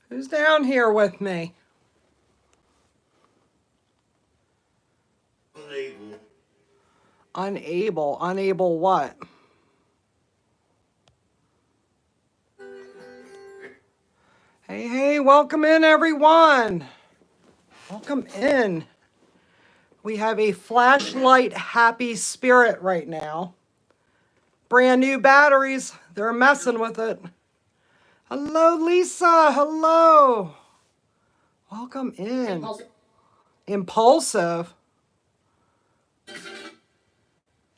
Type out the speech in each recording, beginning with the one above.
Who's down here with me? Unable. Unable what? Hey, welcome in everyone. Welcome in. We have a flashlight happy spirit right now. Brand new batteries. They're messing with it. Hello, Lisa. Hello. Welcome in. Impulsive.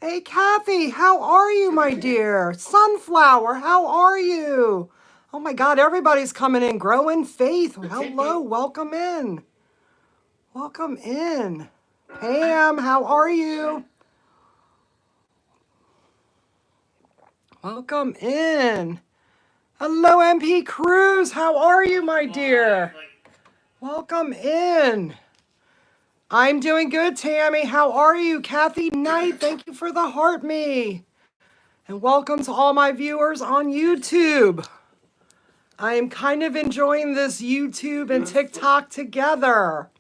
Hey, Kathy. How are you, my dear? Sunflower, how are you? Oh my God, everybody's coming in. Grow in faith. Hello, welcome in. Welcome in. Pam, how are you? Welcome in. Hello, MP Cruz. How are you, my dear? Welcome in. I'm doing good, Tammy. How are you? Kathy Knight, thank you for the heart me. And welcome to all my viewers on YouTube. I am kind of enjoying this YouTube and TikTok together,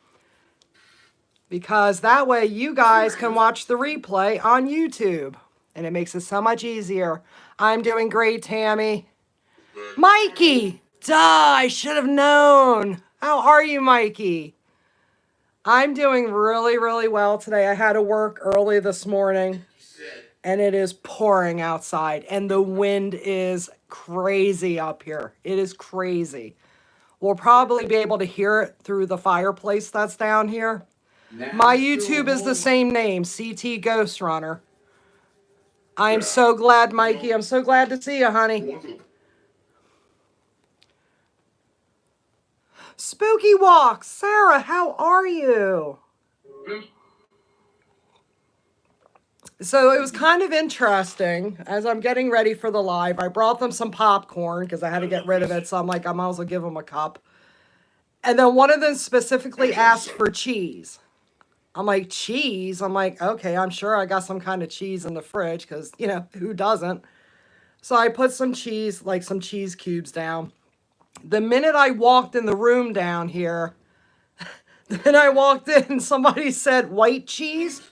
because that way you guys can watch the replay on YouTube. And it makes it so much easier. I'm doing great, Tammy. Mikey! Duh, I should have known. How are you, Mikey? I'm doing really, really well today. I had to work early this morning, and it is pouring outside, and the wind is crazy up here. It is crazy. We'll probably be able to hear it through the fireplace that's down here. My YouTube is the same name, CTGhostRunner. I am so glad, Mikey. I'm so glad to see you, honey. Spooky Walk. Sarah, how are you? So it was kind of interesting. As I'm getting ready for the live, I brought them some popcorn because I had to get rid of it. So I'm like, I might as well give them a cup. And then one of them specifically asked for cheese. I'm like, cheese? I'm like, okay, I'm sure I got some kind of cheese in the fridge because, you know, who doesn't? So I put some cheese, like some cheese cubes down. The minute I walked in the room down here, then I walked in, somebody said white cheese.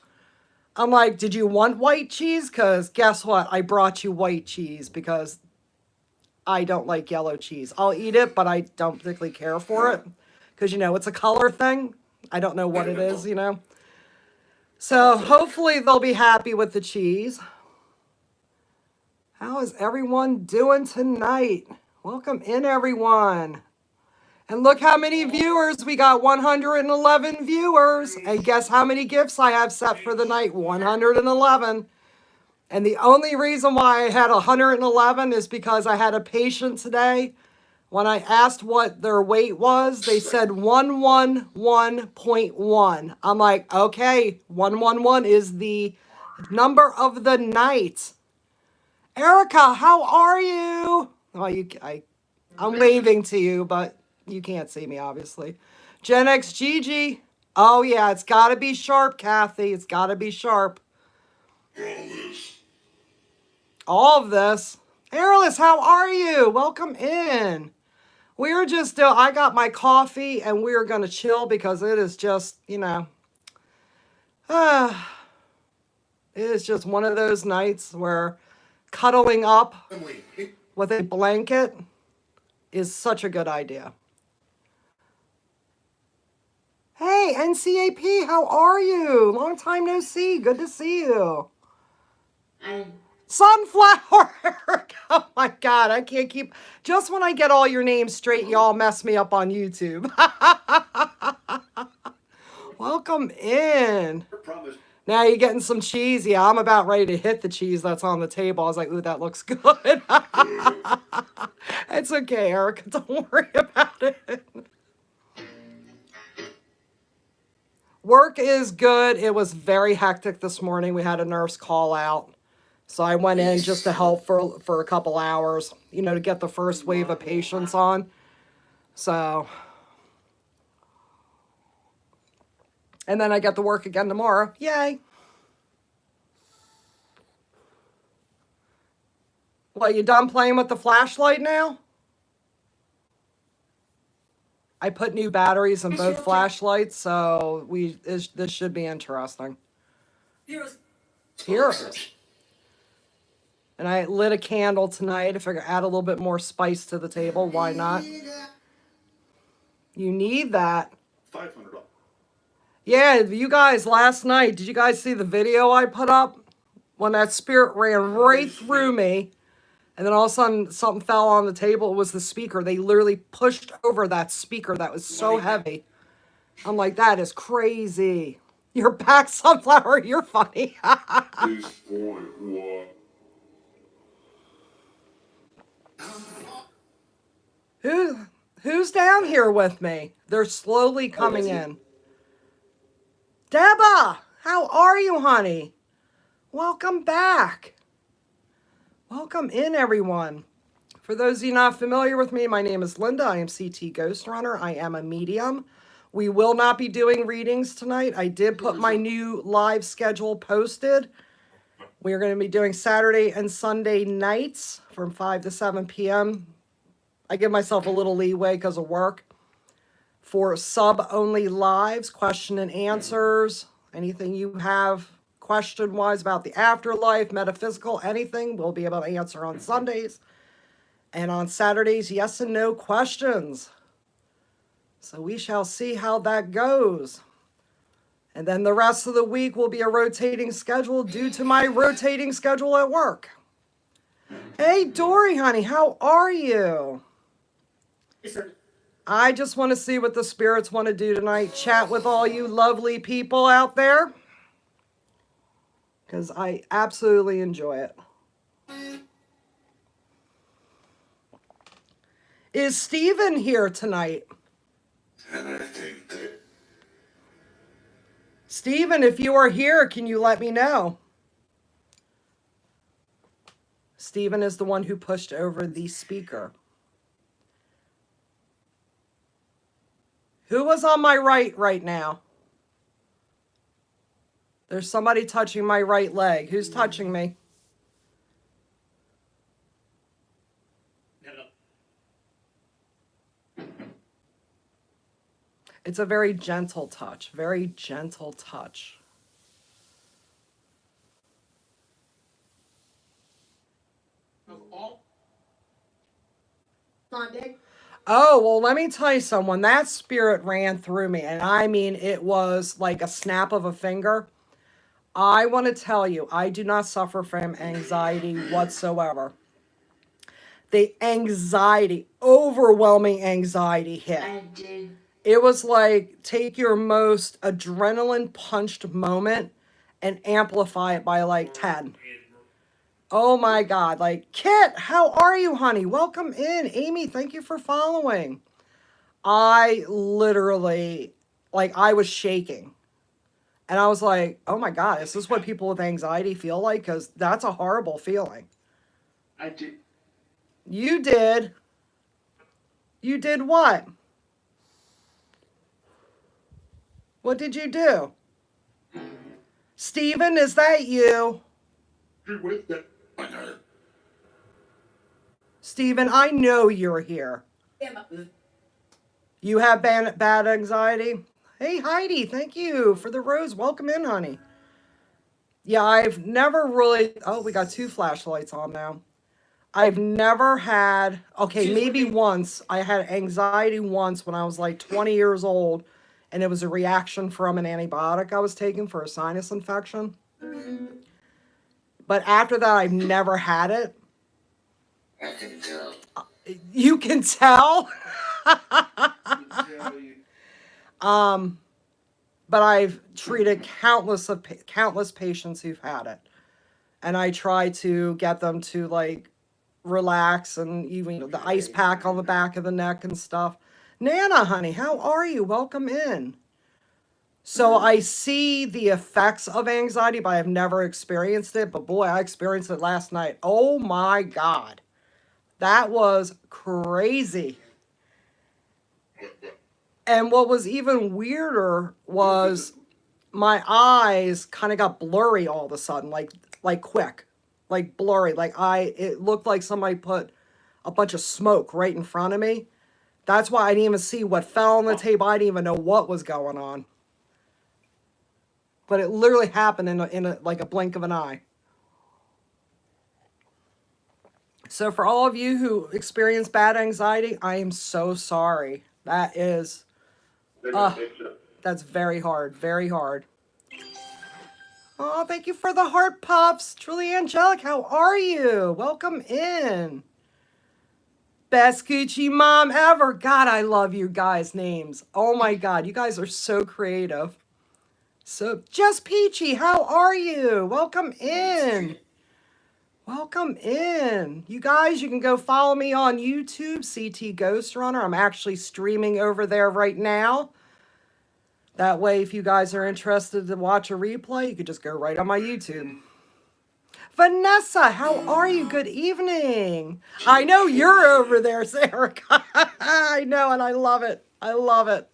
I'm like, did you want white cheese? Because guess what? I brought you white cheese because I don't like yellow cheese. I'll eat it, but I don't particularly care for it because, you know, it's a color thing. I don't know what it is, you know. So hopefully they'll be happy with the cheese. How is everyone doing tonight? Welcome in, everyone. And look how many viewers. We got 111 viewers. And guess how many gifts I have set for the night? 111. And the only reason why I had 111 is because I had a patient today. When I asked what their weight was, they said 111.1. I'm like, okay, 111 is the number of the night. Erica, how are you? Well, I'm waving to you, but you can't see me, obviously. Gen X Gigi. Oh, yeah, it's got to be sharp, Kathy. It's got to be sharp. All of this. Airless, how are you? Welcome in. We're just, I got my coffee, and we're going to chill because it is just, you know, it is just one of those nights where cuddling up with a blanket is such a good idea. Hey, NCAP, how are you? Long time no see. Good to see you. Sunflower. Oh my God, I can't keep. Just when I get all your names straight, y'all mess me up on YouTube. Welcome in. Now you're getting some cheese. Yeah, I'm about ready to hit the cheese that's on the table. I was like, ooh, that looks good. It's okay, Erica. Don't worry about it. Work is good. It was very hectic this morning. We had a nurse call out. So I went in just to help for a couple hours, you know, to get the first wave of patients on. So, and then I get to work again tomorrow. Yay. Well, you done playing with the flashlight now? I put new batteries in both flashlights, so this should be interesting. Heroes. And I lit a candle tonight to figure add a little bit more spice to the table. Why not? You need that. $500. Yeah, you guys, last night, did you guys see the video I put up? When that spirit ran right through me, and then all of a sudden something fell on the table. It was the speaker. They literally pushed over that speaker that was so heavy. I'm like, that is crazy. You're back, Sunflower. You're funny. Who's down here with me? They're slowly coming in. Deba, how are you, honey? Welcome back. Welcome in, everyone. For those of you not familiar with me, my name is Linda. I am CTGhostRunner. I am a medium. We will not be doing readings tonight. I did put my new live schedule posted. We're going to be doing Saturday and Sunday nights from 5 to 7 p.m. I give myself a little leeway because of work. For sub-only lives, question and answers, anything you have question-wise about the afterlife, metaphysical, anything, we'll be able to answer on Sundays. And on Saturdays, yes and no questions. So we shall see how that goes. And then the rest of the week will be a rotating schedule due to my rotating schedule at work. Hey, Dory, honey, how are you? I just want to see what the spirits want to do tonight. Chat with all you lovely people out there. Because I absolutely enjoy it. Is Steven here tonight? Steven, if you are here, can you let me know? Steven is the one who pushed over the speaker. Who was on my right now? There's somebody touching my right leg. Who's touching me? It's a very gentle touch. Very gentle touch. Oh, well, let me tell you someone. That spirit ran through me. And I mean, it was like a snap of a finger. I want to tell you, I do not suffer from anxiety whatsoever. The anxiety, overwhelming anxiety hit. I did. It was like, take your most adrenaline punched moment and amplify it by like 10. Oh my God. Like, Kit, how are you, honey? Welcome in. Amy, thank you for following. I literally, like, I was shaking. And I was like, oh my God, is this what people with anxiety feel like? Because that's a horrible feeling. I did. You did. You did what? What did you do? Steven, is that you? Steven, I know you're here. You have bad anxiety? Hey, Heidi, thank you for the rose. Welcome in, honey. Yeah, I've never really... Oh, we got 2 flashlights on now. I've never had... Okay, maybe once. I had anxiety once when I was like 20 years old, and it was a reaction from an antibiotic I was taking for a sinus infection. But after that, I've never had it. I can tell. You can tell? But I've treated countless patients who've had it. And I try to get them to, like, relax and even the ice pack on the back of the neck and stuff. Nana, honey, how are you? Welcome in. So I see the effects of anxiety, but I've never experienced it. But boy, I experienced it last night. Oh my God. That was crazy. And what was even weirder was my eyes kind of got blurry all of a sudden, like quick, like blurry. It looked like somebody put a bunch of smoke right in front of me. That's why I didn't even see what fell on the table. I didn't even know what was going on. But it literally happened in like a blink of an eye. So for all of you who experience bad anxiety, I am so sorry. That is, that's very hard, very hard. Oh, thank you for the heart puffs. Truly angelic, how are you? Welcome in. Best Gucci mom ever. God, I love you guys' names. Oh my God, you guys are so creative. So, Just Peachy, how are you? Welcome in. Welcome in. You guys, you can go follow me on YouTube, CTGhostRunner. I'm actually streaming over there right now. That way, if you guys are interested to watch a replay, you could just go right on my YouTube. Vanessa, how are you? Good evening. I know you're over there, Sarah. I know, and I love it. I love it.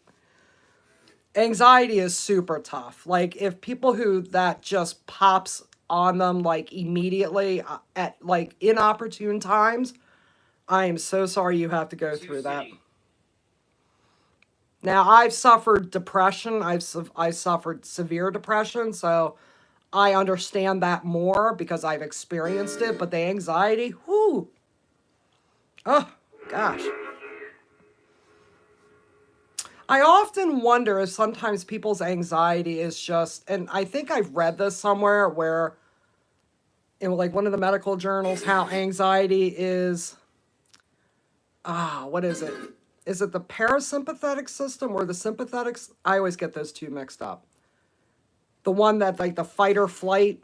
Anxiety is super tough. Like, if people who that just pops on them like immediately at like inopportune times, I am so sorry you have to go through that. Now, I've suffered depression. I've suffered severe depression, so I understand that more because I've experienced it. But the anxiety, whoo, oh gosh. I often wonder if sometimes people's anxiety is just, and I think I've read this somewhere where in like one of the medical journals, how anxiety is, what is it? Is it the parasympathetic system or the sympathetic? I always get those two mixed up. The one that like the fight or flight,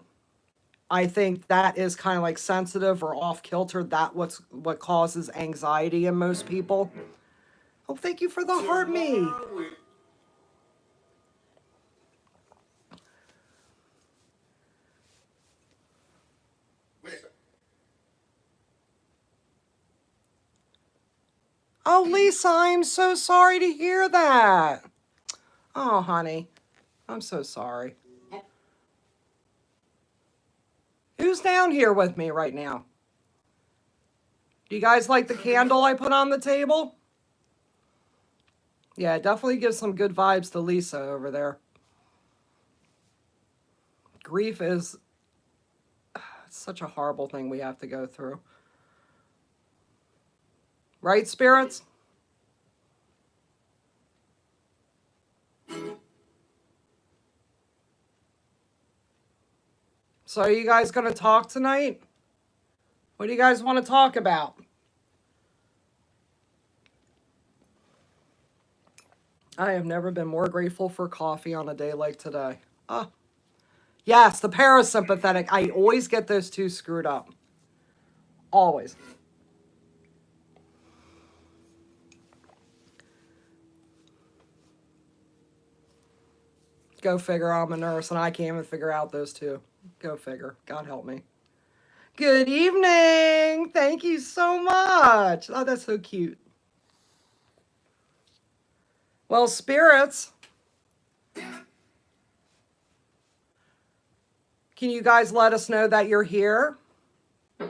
I think that is kind of like sensitive or off kilter. That what causes anxiety in most people. Oh, thank you for the heart me. Oh, Lisa, I'm so sorry to hear that. Oh, honey, I'm so sorry. Who's down here with me right now? Do you guys like the candle I put on the table? Yeah, it definitely gives some good vibes to Lisa over there. Grief is such a horrible thing we have to go through. Right, spirits? So are you guys going to talk tonight? What do you guys want to talk about? I have never been more grateful for coffee on a day like today. Oh, yes, the parasympathetic. I always get those two screwed up. Always. Go figure, I'm a nurse and I can't even figure out those two. Go figure. God help me. Good evening. Thank you so much. Oh, that's so cute. Well, spirits, can you guys let us know that you're here? The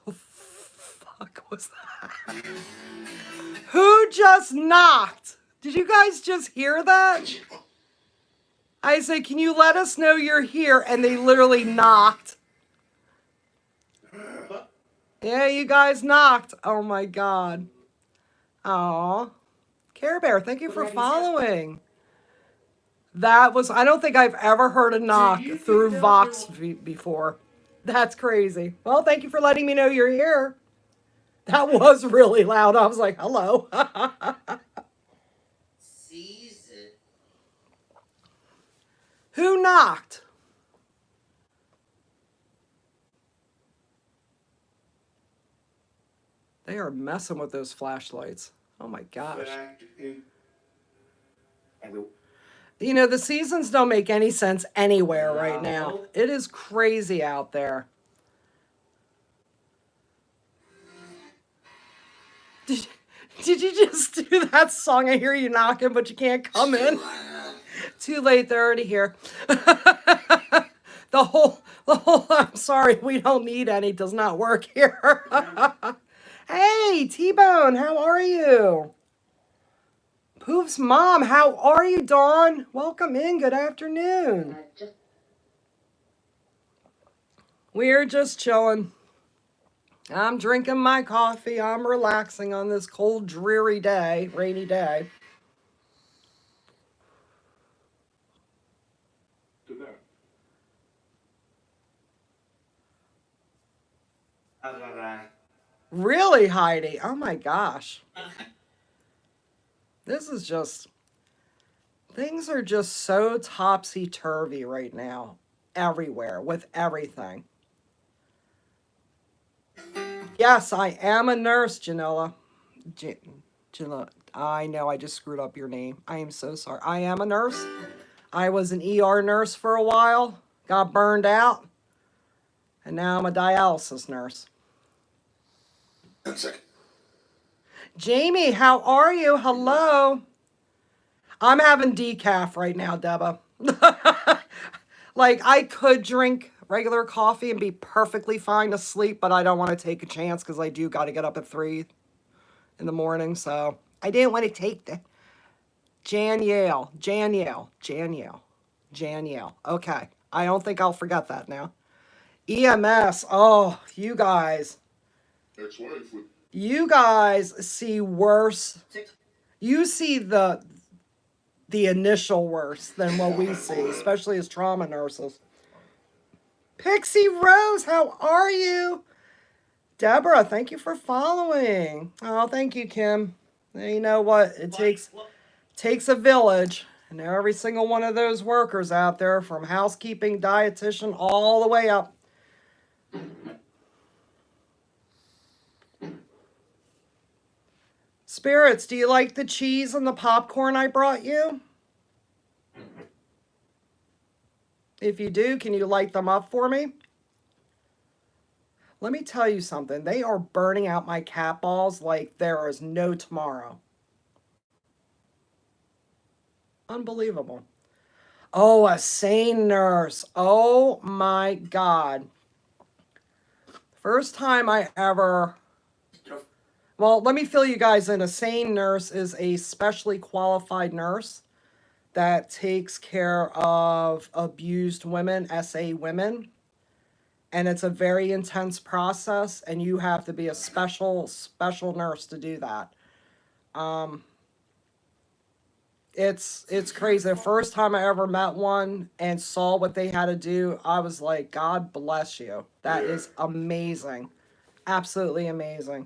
fuck was that? Who just knocked? Did you guys just hear that? I said, can you let us know you're here? And they literally knocked. Yeah, you guys knocked. Oh my God. Aw. Care Bear, thank you for following. That was, I don't think I've ever heard a knock through Vox before. That's crazy. Well, thank you for letting me know you're here. That was really loud. I was like, hello. Who knocked? They are messing with those flashlights. Oh my gosh. You know, the seasons don't make any sense anywhere right now. It is crazy out there. Did you just do that song? I hear you knocking, but you can't come in. Too late, they're already here. The whole, I'm sorry, we don't need any, does not work here. Hey, T-Bone, Dawn. How are you? Poof's mom. How are you, Dawn? Welcome in. Good afternoon. We're just chilling. I'm drinking my coffee. I'm relaxing on this cold, dreary day, rainy day. Really, Heidi? Oh my gosh. This is just, things are just so topsy-turvy right now, everywhere, with everything. Yes, I am a nurse, Janella. Janella, I know I just screwed up your name. I am so sorry. I am a nurse. I was an ER nurse for a while, got burned out, and now I'm a dialysis nurse. 1 second. Jamie, how are you? Hello. I'm having decaf right now, Deba. Like, I could drink regular coffee and be perfectly fine to sleep, but I don't want to take a chance because I do got to get up at 3 in the morning. So I didn't want to take the Janielle. Okay. I don't think I'll forget that now. EMS. Oh, you guys. You guys see worse. You see the initial worse than what we see, especially as trauma nurses. Pixie Rose, how are you? Deborah, thank you for following. Oh, thank you, Kim. You know what? It takes a village. And every single one of those workers out there, from housekeeping, dietitian, all the way up. Spirits, do you like the cheese and the popcorn I brought you? If you do, can you light them up for me? Let me tell you something. They are burning out my cat balls like there is no tomorrow. Unbelievable. Oh, a sane nurse. Oh my God. First time I ever... Well, let me fill you guys in. A sane nurse is a specially qualified nurse that takes care of abused women, SA women. And it's a very intense process, and you have to be a special nurse to do that. It's crazy. The first time I ever met one and saw what they had to do, I was like, God bless you. That is amazing. Absolutely amazing.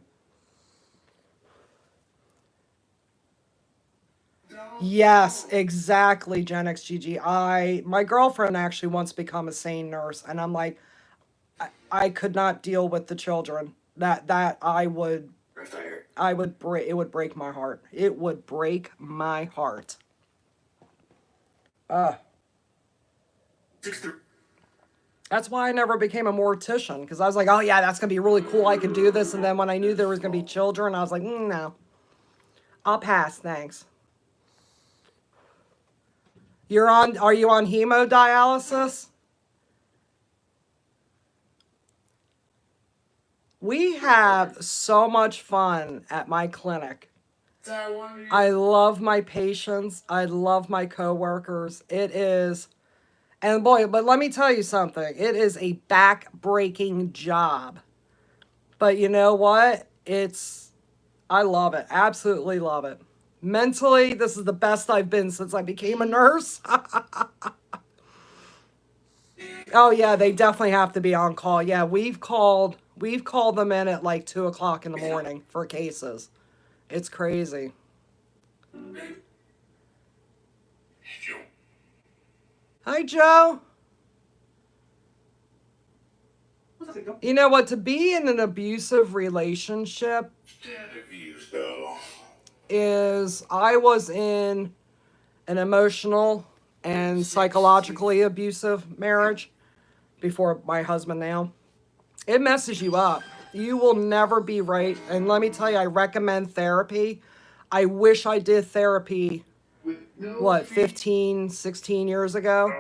Yes, exactly, Gen XGG. My girlfriend actually wants to become a sane nurse, and I'm like, I could not deal with the children. That I would break. It would break my heart. It would break my heart. That's why I never became a mortician, because I was like, oh yeah, that's gonna be really cool. I could do this, and then when I knew there was gonna be children, I was like, no, I'll pass. Thanks. Are you on hemodialysis? We have so much fun at my clinic. I love my patients. I love my coworkers. It is, and boy, but let me tell you something. It is a back-breaking job. But you know what? I love it. Absolutely love it. Mentally, this is the best I've been since I became a nurse. Oh yeah, they definitely have to be on call. Yeah, we've called them in at like 2 o'clock in the morning for cases. It's crazy. Hi, Joe. You know what? To be in an abusive relationship is, I was in an emotional and psychologically abusive marriage before my husband now. It messes you up. You will never be right. And let me tell you, I recommend therapy. I wish I did therapy, 15, 16 years ago.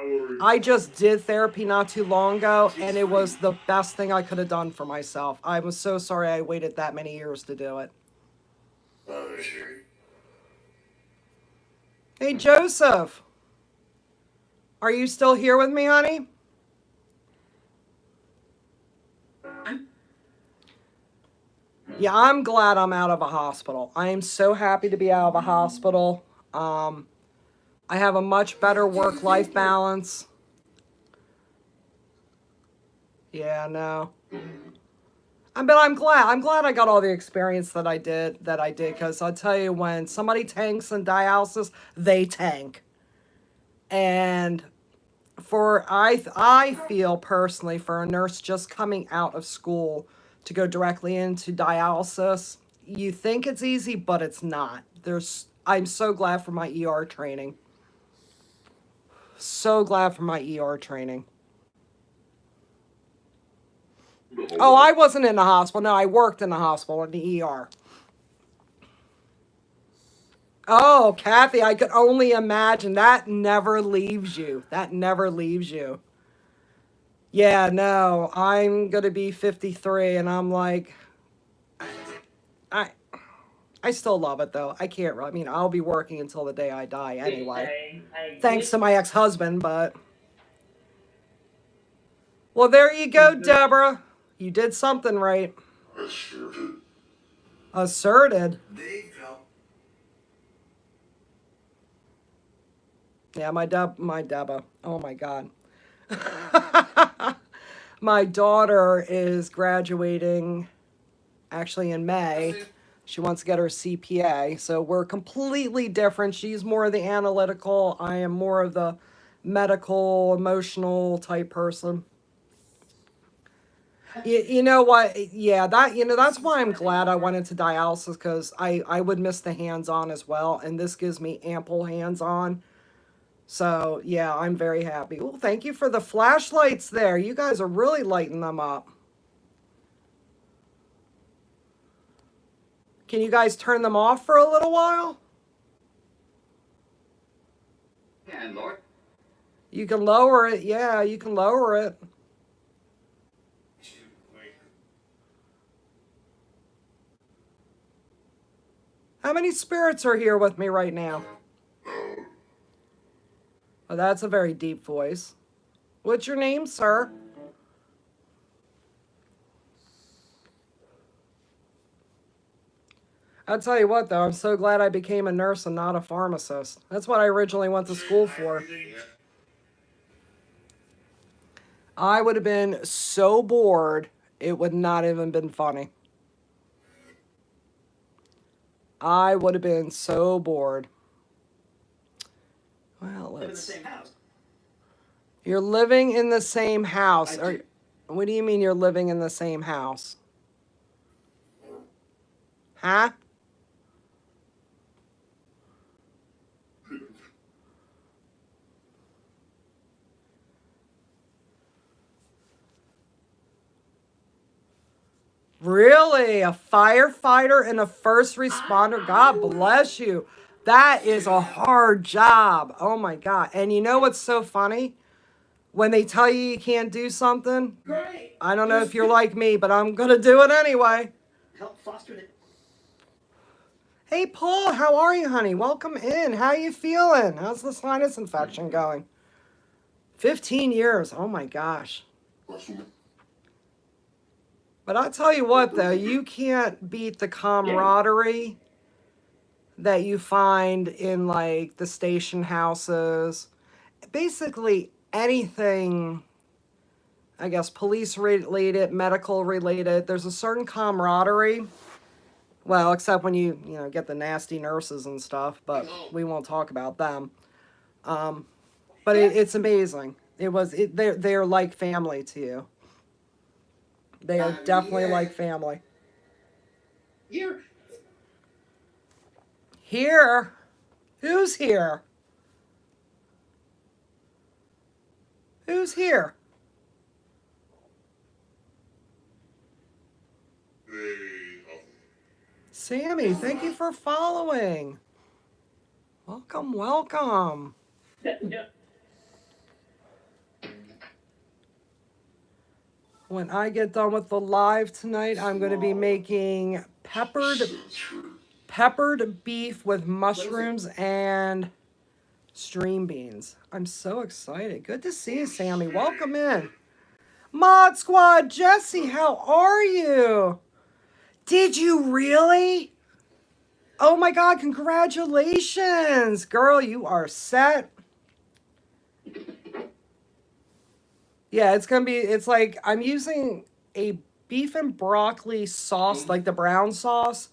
I just did therapy not too long ago, and it was the best thing I could have done for myself. I was so sorry I waited that many years to do it. Hey, Joseph. Are you still here with me, honey? Yeah, I'm glad I'm out of a hospital. I am so happy to be out of a hospital. I have a much better work-life balance. Yeah, no. But I'm glad. I'm glad I got all the experience that I did. Because I'll tell you, when somebody tanks in dialysis, they tank. And I feel personally, for a nurse just coming out of school to go directly into dialysis, you think it's easy, but it's not. I'm so glad for my ER training. So glad for my ER training. Oh, I wasn't in the hospital. No, I worked in the hospital in the ER. Oh, Kathy, I could only imagine. That never leaves you. That never leaves you. Yeah, no, I'm gonna be 53, and I'm like, I, I still love it though. I can't. I mean, I'll be working until the day I die anyway. Thanks to my ex-husband, but. Well, there you go, Deborah. You did something right. Asserted. Yeah, my Deborah. Oh my God. My daughter is graduating actually in May. She wants to get her CPA. So we're completely different. She's more of the analytical. I am more of the medical, emotional type person. You know what? Yeah, that's why I'm glad I went into dialysis, because I would miss the hands-on as well. And this gives me ample hands-on. So, yeah, I'm very happy. Well, thank you for the flashlights there. You guys are really lighting them up. Can you guys turn them off for a little while? Yeah, Lord. You can lower it. Yeah, you can lower it. How many spirits are here with me right now? Oh, that's a very deep voice. What's your name, sir? I'll tell you what, though, I'm so glad I became a nurse and not a pharmacist. That's what I originally went to school for. I would have been so bored, it would not even been funny. I would have been so bored. Well, Live in the same house. You're living in the same house. What do you mean you're living in the same house? Huh? Really? A firefighter and a first responder? God bless you. That is a hard job. Oh my God. And you know what's so funny? When they tell you you can't do something, I don't know if you're like me, but I'm going to do it anyway. Help foster it. Hey, Paul, how are you, honey? Welcome in. How you feeling? How's the sinus infection going? 15 years. Oh my gosh. But I'll tell you what, though, you can't beat the camaraderie that you find in like the station houses. Basically anything, I guess, police related, medical related. There's a certain camaraderie. Well, except when you get the nasty nurses and stuff, but we won't talk about them. But it's amazing. They're like family to you. They are definitely like family. Here. Here? Who's here? Who's here? Sammy, thank you for following. Welcome, welcome. When I get done with the live tonight, I'm going to be making peppered Peppered beef with mushrooms and string beans. I'm so excited. Good to see you, Sammy. Welcome in. Mod Squad, Jesse, how are you? Did you really? Oh my God, congratulations. Girl, you are set. Yeah, it's like I'm using a beef and broccoli sauce, like the brown sauce,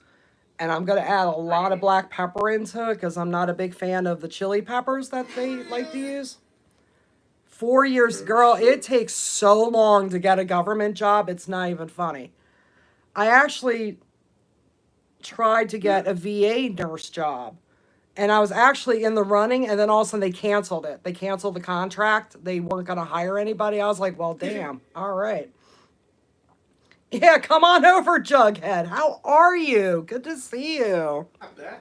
and I'm going to add a lot of black pepper into it because I'm not a big fan of the chili peppers that they like to use. 4 years, girl, it takes so long to get a government job, it's not even funny. I actually tried to get a VA nurse job. And I was actually in the running, and then all of a sudden they canceled it. They canceled the contract. They weren't going to hire anybody. I was like, well, damn. All right. Yeah, come on over, Jughead. How are you? Good to see you. Not bad.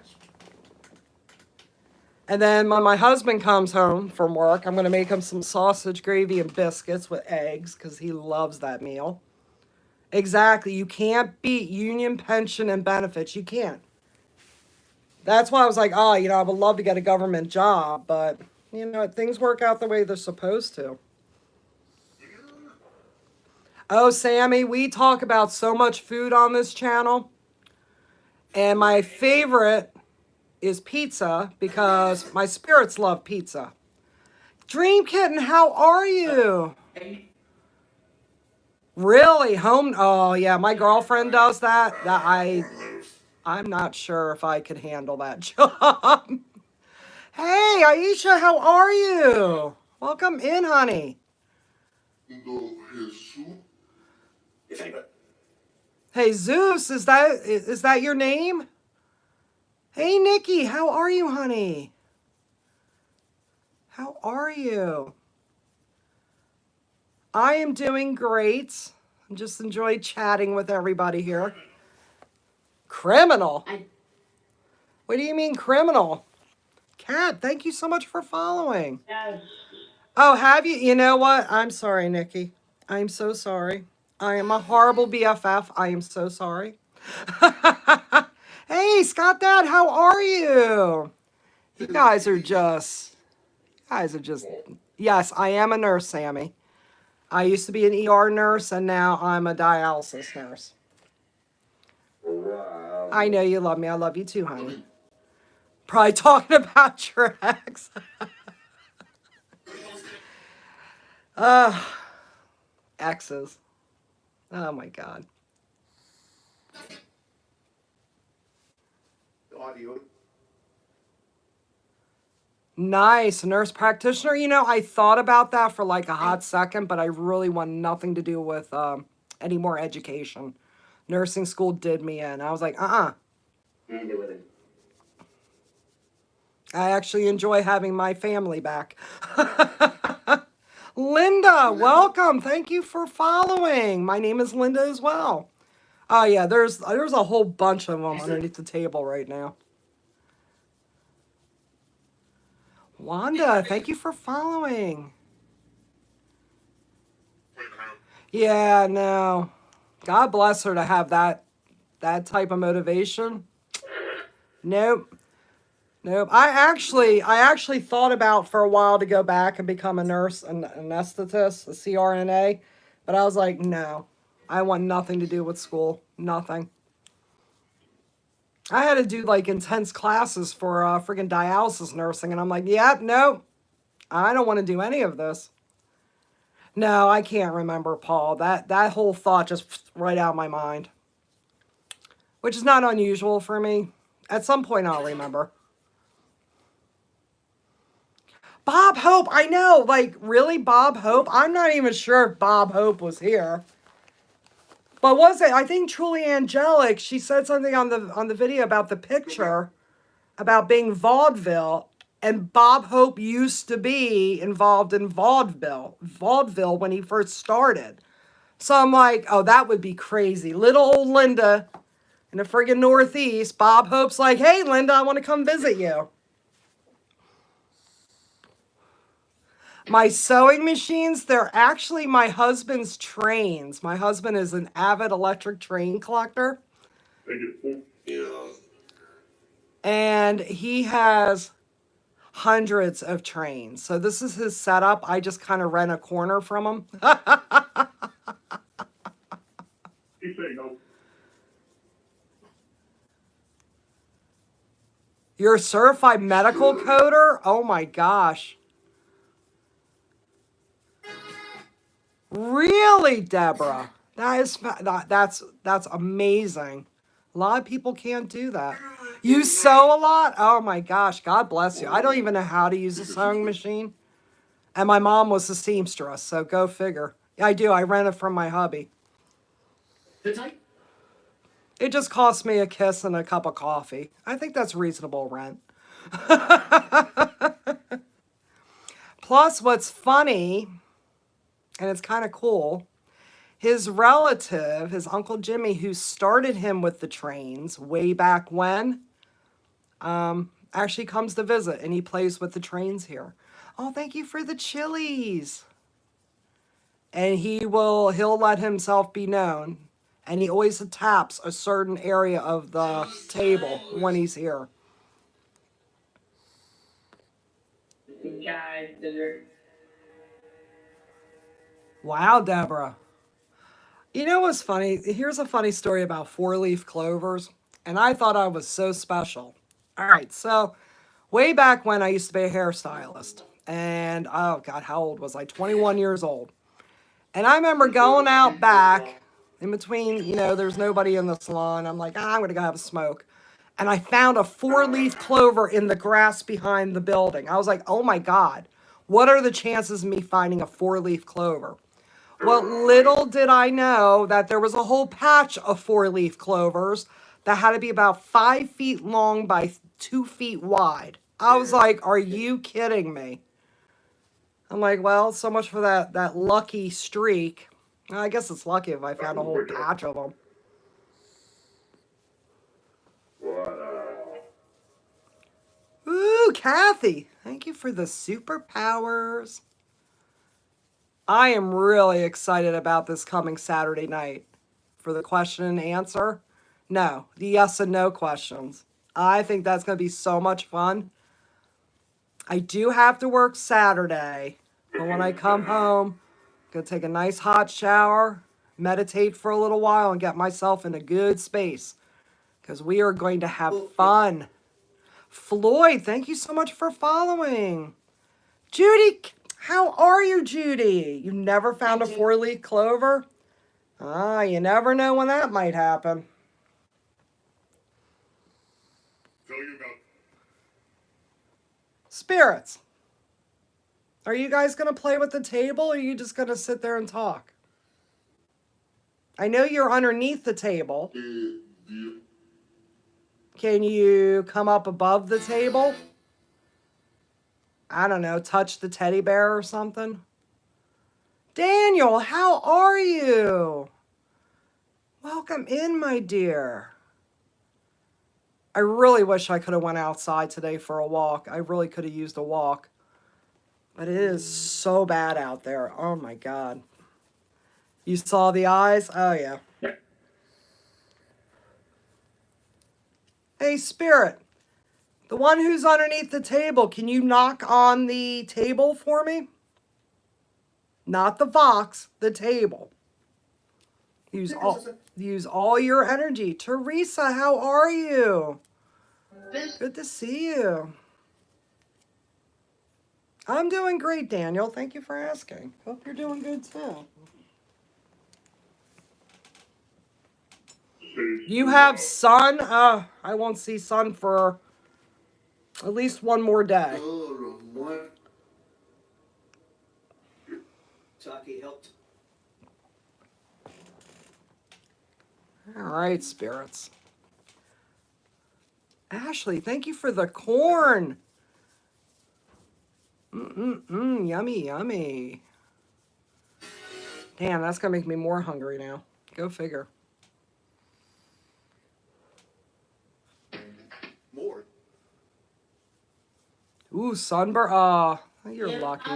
And then when my husband comes home from work, I'm going to make him some sausage gravy and biscuits with eggs because he loves that meal. Exactly. You can't beat union pension and benefits. You can't. That's why I was like, oh, I would love to get a government job, but, things work out the way they're supposed to. Oh, Sammy, we talk about so much food on this channel. And my favorite is pizza because my spirits love pizza. Dream Kitten, how are you? Really? Home? Oh, yeah, my girlfriend does that. I'm not sure if I could handle that job. Hey, Aisha, how are you? Welcome in, honey. Hey, Zeus, is that your name? Hey, Nikki, how are you, honey? How are you? I am doing great. I just enjoyed chatting with everybody here. Criminal? What do you mean criminal? Kat, thank you so much for following. Yes. Oh, have you? You know what? I'm sorry, Nikki. I'm so sorry. I am a horrible BFF. I am so sorry. Hey, Scott Dad, how are you? You guys are just, yes, I am a nurse, Sammy. I used to be an ER nurse, and now I'm a dialysis nurse. Wow. I know you love me. I love you too, honey. Probably talking about your ex. Exes. Oh my God. Audio. Nice. Nurse practitioner. I thought about that for like a hot second, but I really want nothing to do with any more education. Nursing school did me in. I was like, And it with it. I actually enjoy having my family back. Linda, welcome. Thank you for following. My name is Linda as well. Oh yeah, there's a whole bunch of them underneath the table right now. Wanda, thank you for following. Yeah, no. God bless her to have that type of motivation. Nope. I actually thought about for a while to go back and become a nurse, an anesthetist, a CRNA, but I was like, no. I want nothing to do with school. Nothing. I had to do like intense classes for friggin' dialysis nursing, and I'm like, yep, nope. I don't want to do any of this. No, I can't remember, Paul. That whole thought just right out of my mind. Which is not unusual for me. At some point I'll remember. Bob Hope, I know. Like, really, Bob Hope? I'm not even sure if Bob Hope was here. But was it? I think Truly Angelic, she said something on the video about the picture, about being vaudeville. And Bob Hope used to be involved in vaudeville when he first started. So I'm like, oh, that would be crazy. Little old Linda in the friggin' Northeast, Bob Hope's like, hey, Linda, I want to come visit you. My sewing machines, they're actually my husband's trains. My husband is an avid electric train collector. And he has hundreds of trains. So this is his setup. I just kind of rent a corner from him. He say no. You're a certified medical coder? Oh my gosh. Really, Deborah? That's amazing. A lot of people can't do that. You sew a lot? Oh my gosh, God bless you. I don't even know how to use a sewing machine. And my mom was a seamstress, so go figure. I do. I rent it from my hubby. Tonight? It just cost me a kiss and a cup of coffee. I think that's reasonable rent. Plus, what's funny, and it's kind of cool, his relative, his Uncle Jimmy, who started him with the trains way back when, actually comes to visit and he plays with the trains here. Oh, thank you for the chilies. And he'll let himself be known. And he always taps a certain area of the table when he's here. Guys, dessert. Wow, Deborah. You know what's funny? Here's a funny story about four-leaf clovers. And I thought I was so special. All right, so way back when I used to be a hairstylist. And, oh God, how old was I? 21 years old. And I remember going out back in between, there's nobody in the salon. I'm like, I'm going to go have a smoke. And I found a four-leaf clover in the grass behind the building. I was like, oh my God, what are the chances of me finding a four-leaf clover? Well, little did I know that there was a whole patch of four-leaf clovers that had to be about 5 feet long by 2 feet wide. I was like, are you kidding me? I'm like, well, so much for that lucky streak. I guess it's lucky if I found a whole patch of them. Ooh, Kathy, thank you for the superpowers. I am really excited about this coming Saturday night for the question and answer. No, the yes and no questions. I think that's going to be so much fun. I do have to work Saturday, but when I come home, I'm going to take a nice hot shower, meditate for a little while, and get myself in a good space because we are going to have fun. Floyd, thank you so much for following. Judy, how are you, Judy? You never found a four-leaf clover? Ah, you never know when that might happen. Tell you about. Spirits, are you guys going to play with the table, or are you just going to sit there and talk? I know you're underneath the table. Can you come up above the table? I don't know, touch the teddy bear or something? Daniel, how are you? Welcome in, my dear. I really wish I could have went outside today for a walk. I really could have used a walk. But it is so bad out there. Oh my God. You saw the eyes? Oh yeah. Hey, Spirit. The one who's underneath the table, can you knock on the table for me? Not the box, the table. Use all your energy. Teresa, how are you? Good to see you. I'm doing great, Daniel. Thank you for asking. Hope you're doing good too. You have sun? I won't see sun for at least one more day. Taki helped. All right, spirits. Ashley, thank you for the corn. Yummy, yummy. Damn, that's gonna make me more hungry now. Go figure. More. Ooh, sunburn. Oh, you're lucky.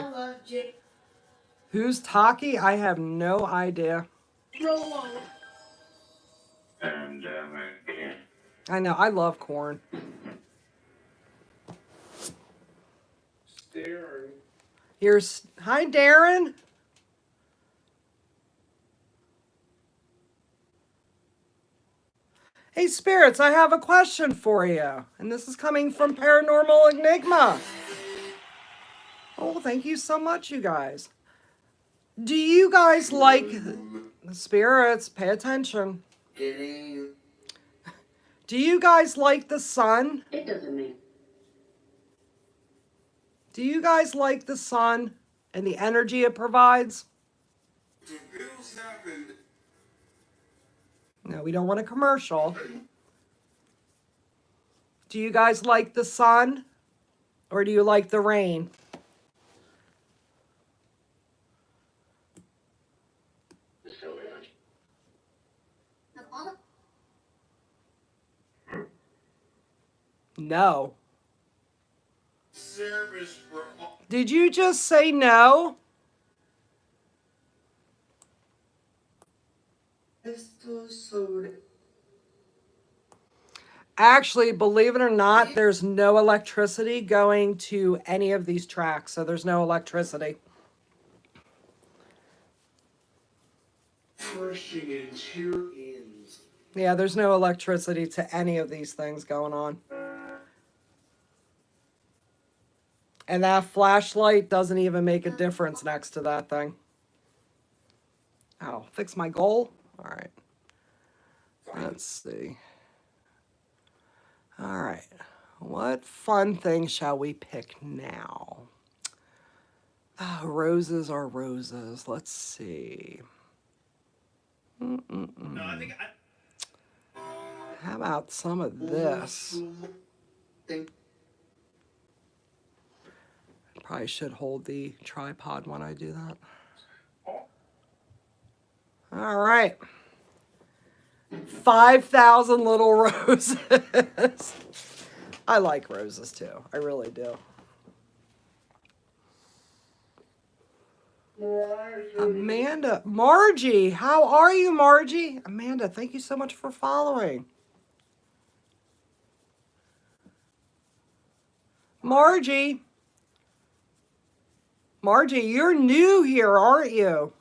Who's Taki? I have no idea. I know, I love corn. Here's, hi, Darren. Hey, spirits, I have a question for you. And this is coming from Paranormal Enigma. Oh, thank you so much, you guys. Do you guys like the spirits? Pay attention. Do you guys like the sun? It doesn't make. Do you guys like the sun and the energy it provides? No, we don't want a commercial. Do you guys like the sun or do you like the rain? No. Did you just say no? Actually, believe it or not, there's no electricity going to any of these tracks, so there's no electricity. Yeah, there's no electricity to any of these things going on. And that flashlight doesn't even make a difference next to that thing. Oh, fix my goal? All right. Let's see. All right. What fun thing shall we pick now? Oh, roses are roses. Let's see. No, I think How about some of this? Probably should hold the tripod when I do that. All right. 5,000 little roses. I like roses too. I really do. Amanda, Margie, how are you, Margie? Amanda, thank you so much for following. Margie, you're new here, aren't you?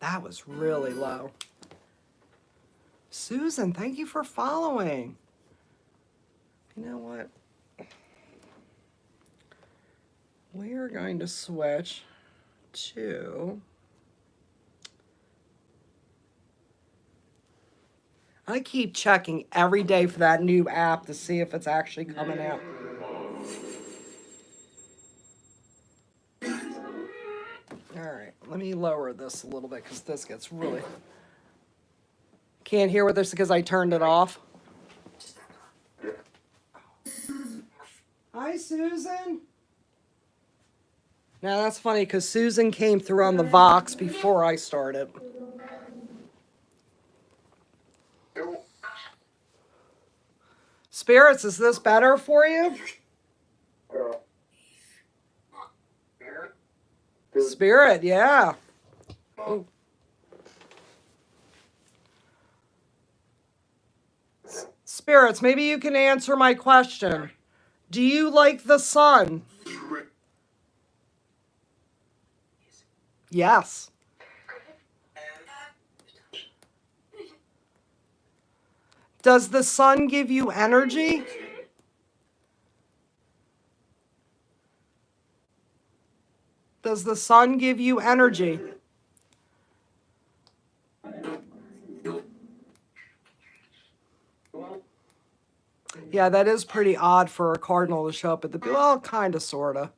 That was really low. Susan, thank you for following. You know what? We're going to switch to... I keep checking every day for that new app to see if it's actually coming out. All right, let me lower this a little bit because this gets really... Can't hear with this because I turned it off. Hi, Susan. Now that's funny because Susan came through on the Vox before I started. Spirits, is this better for you? Spirit, yeah. Ooh. Spirits, maybe you can answer my question. Do you like the sun? Yes. Does the sun give you energy? Does the sun give you energy? Yeah, that is pretty odd for a cardinal to show up at the... Well, kind of, sort of.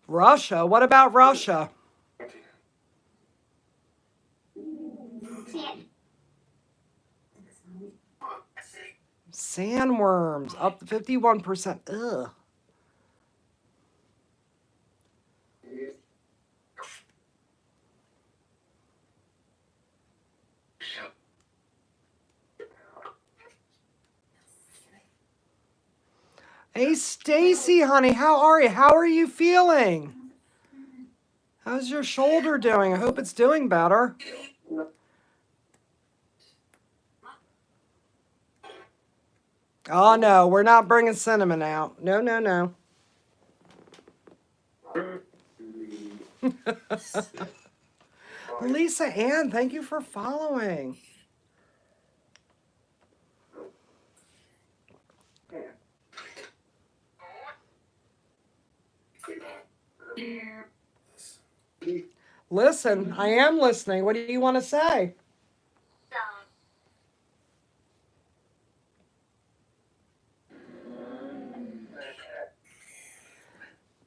Russia? What about Russia? Sandworms, up to 51%. Ugh. Hey, Stacy, honey, how are you? How are you feeling? How's your shoulder doing? I hope it's doing better. Oh, no, we're not bringing cinnamon out. No, no, no. Lisa Ann, thank you for following. Listen, I am listening. What do you want to say?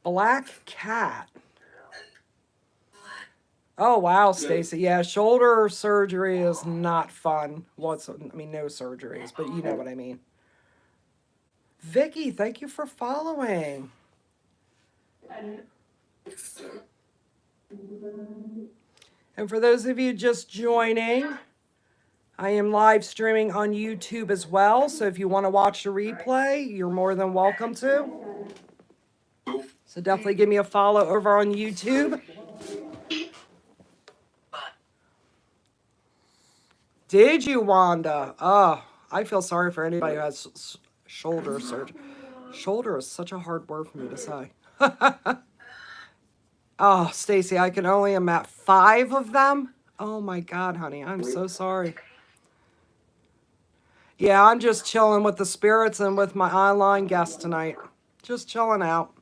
Black cat. Oh wow, Stacy. Yeah, shoulder surgery is not fun. No surgeries, but you know what I mean. Vicky, thank you for following. And for those of you just joining, I am live streaming on YouTube as well. So if you want to watch the replay, you're more than welcome to. So definitely give me a follow over on YouTube. Did you, Wanda? Oh, I feel sorry for anybody who has shoulder surgery. Shoulder is such a hard word for me to say. Oh, Stacy, I can only imagine 5 of them. Oh my God, honey, I'm so sorry. Yeah, I'm just chilling with the spirits and with my online guest tonight. Just chilling out.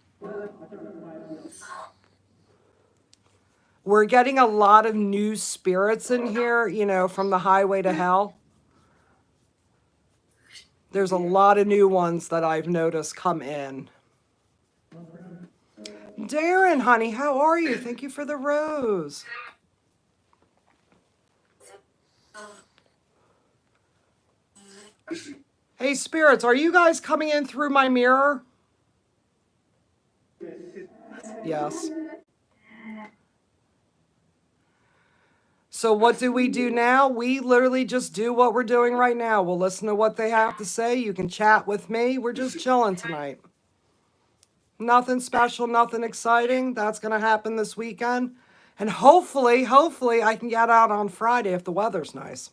We're getting a lot of new spirits in here, you know, from the highway to hell. There's a lot of new ones that I've noticed come in. Darren, honey, how are you? Thank you for the rose. Hey, spirits, are you guys coming in through my mirror? Yes. So what do we do now? We literally just do what we're doing right now. We'll listen to what they have to say. You can chat with me. We're just chilling tonight. Nothing special, nothing exciting. That's going to happen this weekend. And hopefully I can get out on Friday if the weather's nice.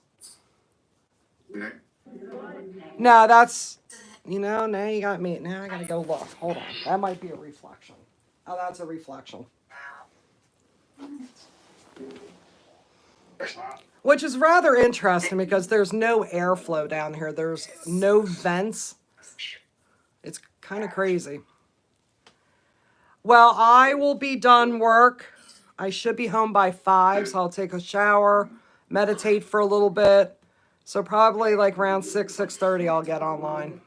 No, that's, now you got me. Now I got to go look. Hold on. That might be a reflection. Oh, that's a reflection. Which is rather interesting because there's no airflow down here. There's no vents. It's kind of crazy. Well, I will be done work. I should be home by 5, so I'll take a shower, meditate for a little bit. So probably like around 6:30 I'll get online.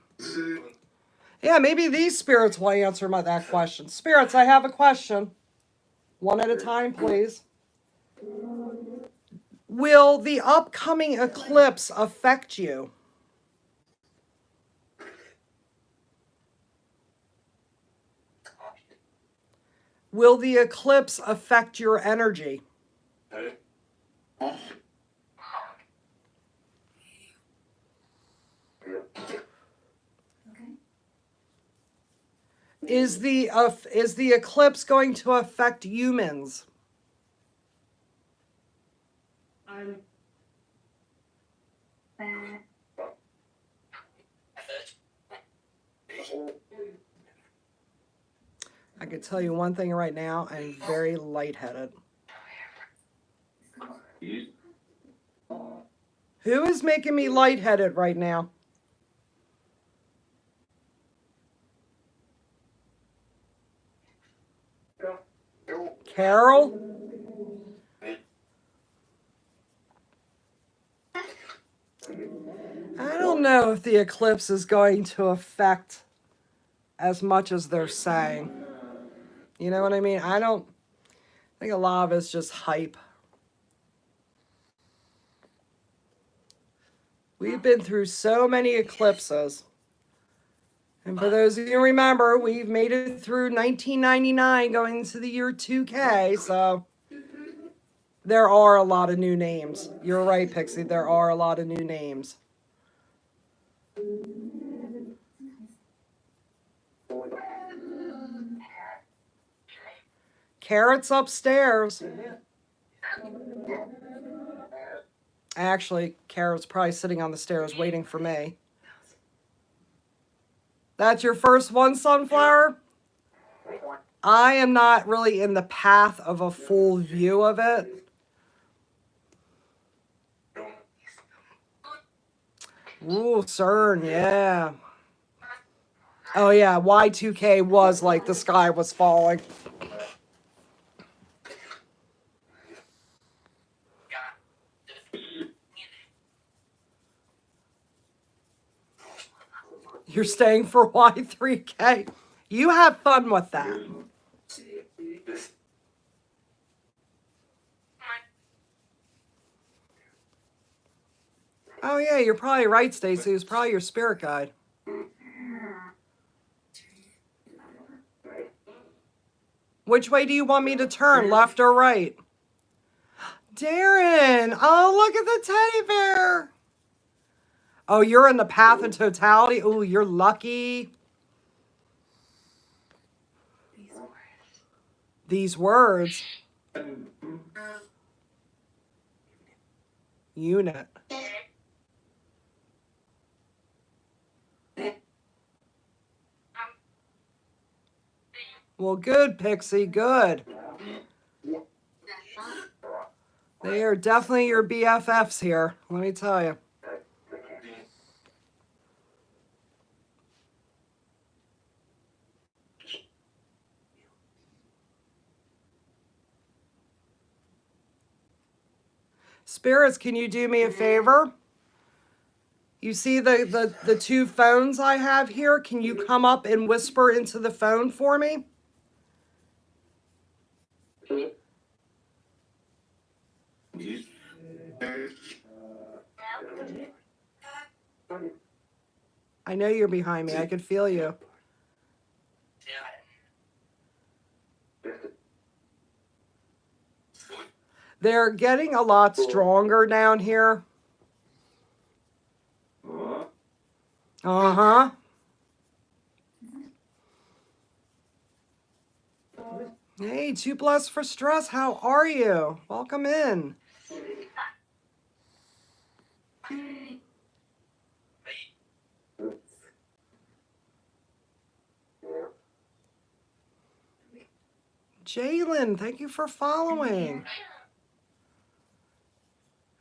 Yeah, maybe these spirits will answer that question. Spirits, I have a question. One at a time, please. Will the upcoming eclipse affect you? Will the eclipse affect your energy? Is the eclipse going to affect humans? I can tell you one thing right now, I'm very lightheaded. Who is making me lightheaded right now? Carol? I don't know if the eclipse is going to affect as much as they're saying. You know what I mean? I think a lot of it's just hype. We've been through so many eclipses. And for those of you who remember, we've made it through 1999 going into the year 2K, so there are a lot of new names. You're right, Pixie, there are a lot of new names. Carrot's upstairs. Actually, Carrot's probably sitting on the stairs waiting for me. That's your first one, Sunflower? I am not really in the path of a full view of it. Ooh, CERN, yeah. Oh, yeah, Y2K was like the sky was falling. You're staying for Y3K. You have fun with that. Oh, yeah, you're probably right, Stacy. It was probably your spirit guide. Which way do you want me to turn, left or right? Darren! Oh, look at the teddy bear! Oh, you're in the path of totality? Oh, you're lucky. These words. Unit. Well, good, Pixie, good. They are definitely your BFFs here, let me tell you. Spirits, can you do me a favor? You see the two phones I have here? Can you come up and whisper into the phone for me? I know you're behind me. I could feel you. They're getting a lot stronger down here. Uh-huh. Hey, Too Blessed for Stress. How are you? Welcome in. Jalen, thank you for following.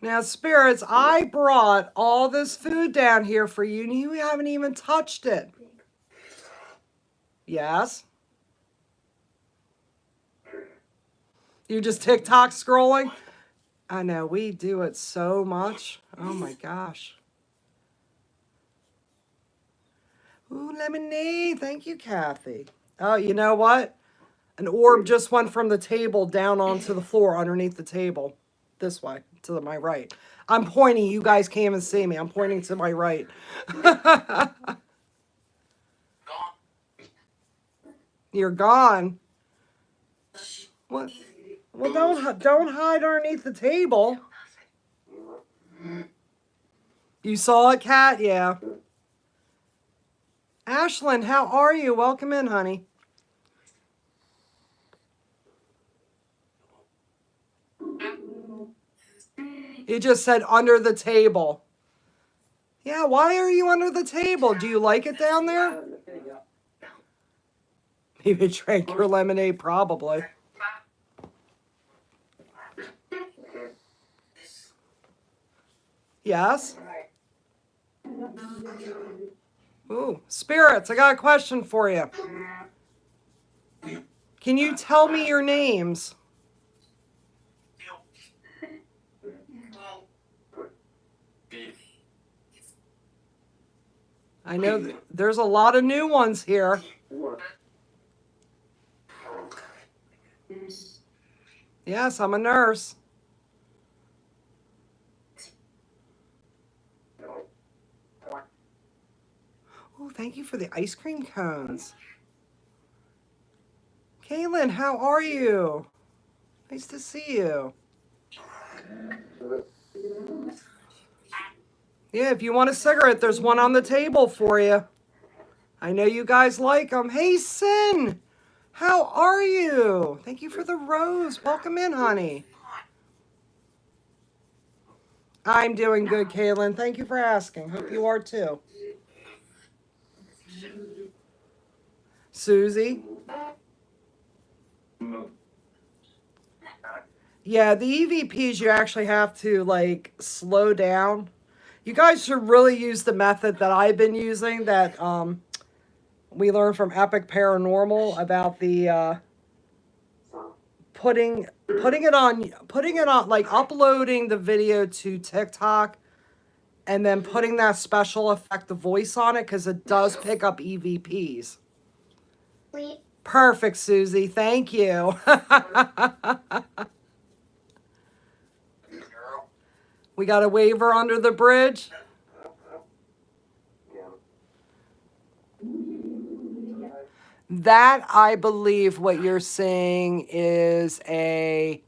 Now, Spirits, I brought all this food down here for you, and you haven't even touched it. Yes? You just TikTok scrolling? I know, we do it so much. Oh my gosh. Ooh, lemonade. Thank you, Kathy. Oh, you know what? An orb just went from the table down onto the floor underneath the table. This way, to my right. I'm pointing. You guys can't even see me. I'm pointing to my right. You're gone. What? Well, don't hide underneath the table. You saw it, Kat? Yeah. Ashlyn, how are you? Welcome in, honey. You just said under the table. Yeah, why are you under the table? Do you like it down there? Maybe drank your lemonade, probably. Yes? Ooh, Spirits, I got a question for you. Can you tell me your names? I know there's a lot of new ones here. Yes, I'm a nurse. Oh, thank you for the ice cream cones. Kaylin, how are you? Nice to see you. Yeah, if you want a cigarette, there's one on the table for you. I know you guys like them. Hey, Sin! How are you? Thank you for the rose. Welcome in, honey. I'm doing good, Kaylin. Thank you for asking. Hope you are too. Susie? Yeah, the EVPs you actually have to like slow down. You guys should really use the method that I've been using that we learned from Epic Paranormal about the putting it on like uploading the video to TikTok and then putting that special effect, the voice on it, because it does pick up EVPs. Perfect, Susie. Thank you. We got a waiver under the bridge. That, I believe, what you're seeing is a...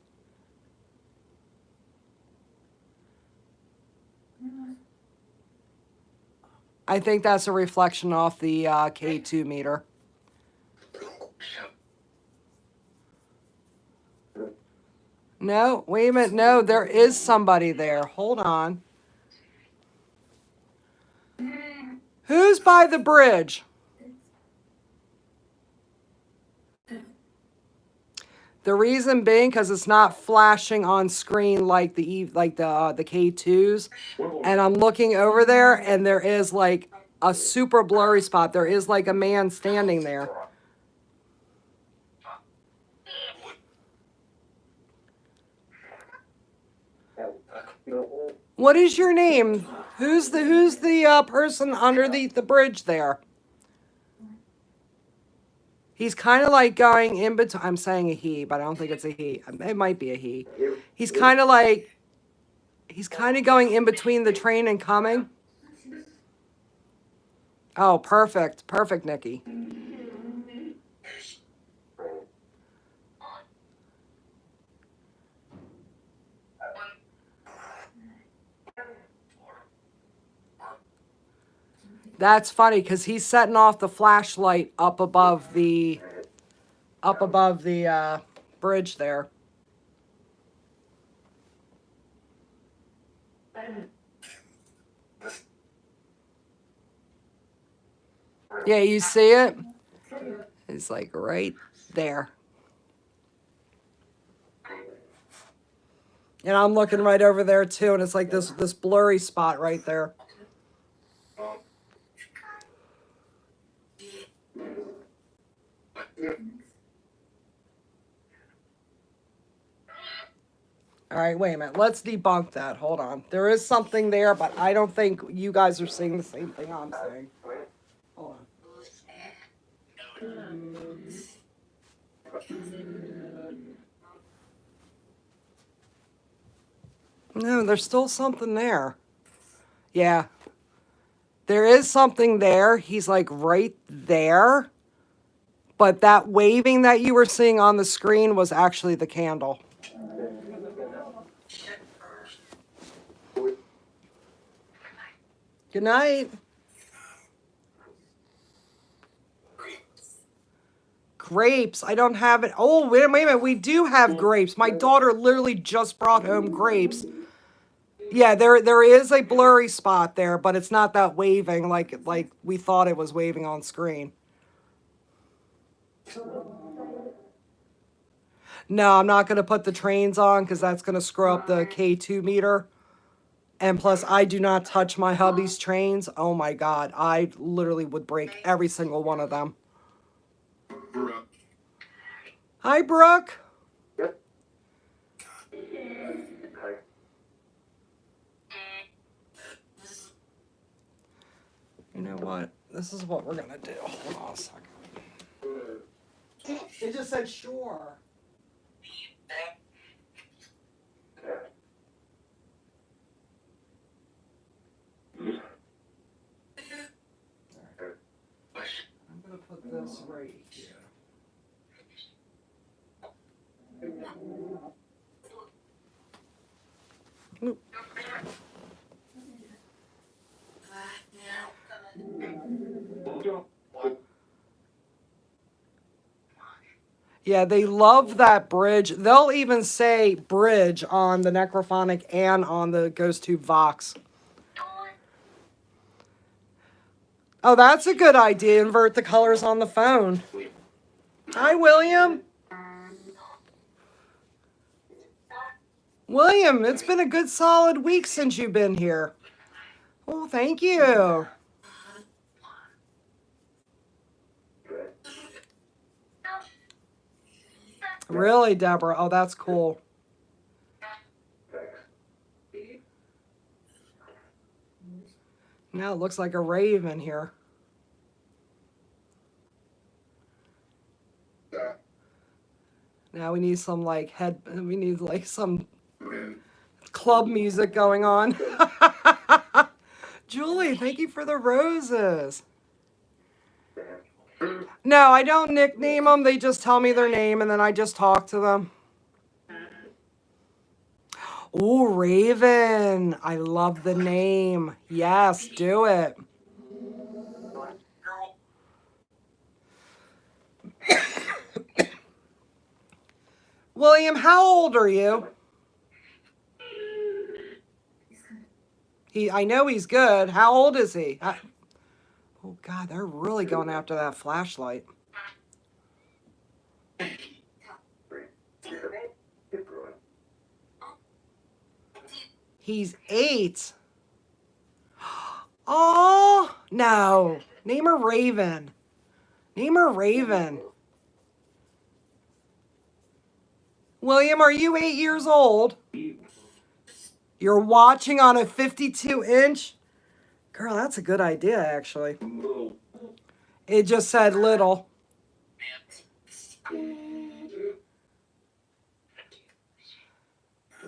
I think that's a reflection off the K2 meter. No, wait a minute. No, there is somebody there. Hold on. Who's by the bridge? The reason being because it's not flashing on screen like the K2s, and I'm looking over there, and there is like a super blurry spot. There is like a man standing there. What is your name? Who's the person under the bridge there? He's kind of like going in between. I'm saying a he, but I don't think it's a he. It might be a he. He's kind of going in between the train and coming. Oh, perfect. Perfect, Nikki. That's funny because he's setting off the flashlight up above the bridge there. Yeah, you see it? It's like right there. And I'm looking right over there too, and it's like this blurry spot right there. All right, wait a minute. Let's debunk that. Hold on. There is something there, but I don't think you guys are seeing the same thing I'm seeing. Hold on. No, there's still something there. Yeah. There is something there. He's like right there. But that waving that you were seeing on the screen was actually the candle. Good night. Grapes. I don't have it. Oh, wait a minute. We do have grapes. My daughter literally just brought home grapes. Yeah, there is a blurry spot there, but it's not that waving like we thought it was waving on screen. No, I'm not going to put the trains on because that's going to screw up the K2 meter. And plus, I do not touch my hubby's trains. Oh my God, I literally would break every single one of them. Hi, Brooke. You know what? This is what we're going to do. Hold on a second. It just said sure. I'm going to put this right here. Oop. Yeah, they love that bridge. They'll even say bridge on the Necrophonic and on the GhostTube Vox. Oh, that's a good idea. Invert the colors on the phone. Hi, William. William, it's been a good solid week since you've been here. Oh, thank you. Really, Deborah? Oh, that's cool. Now it looks like a raven here. Now we need some like we need like some club music going on. Julie, thank you for the roses. No, I don't nickname them. They just tell me their name and then I just talk to them. Oh, Raven. I love the name. Yes, do it. William, how old are you? I know he's good. How old is he? Oh, God, they're really going after that flashlight. He's 8. Oh, no. Name her Raven. Name her Raven. William, are you 8 years old? You're watching on a 52-inch? Girl, that's a good idea, actually. It just said little.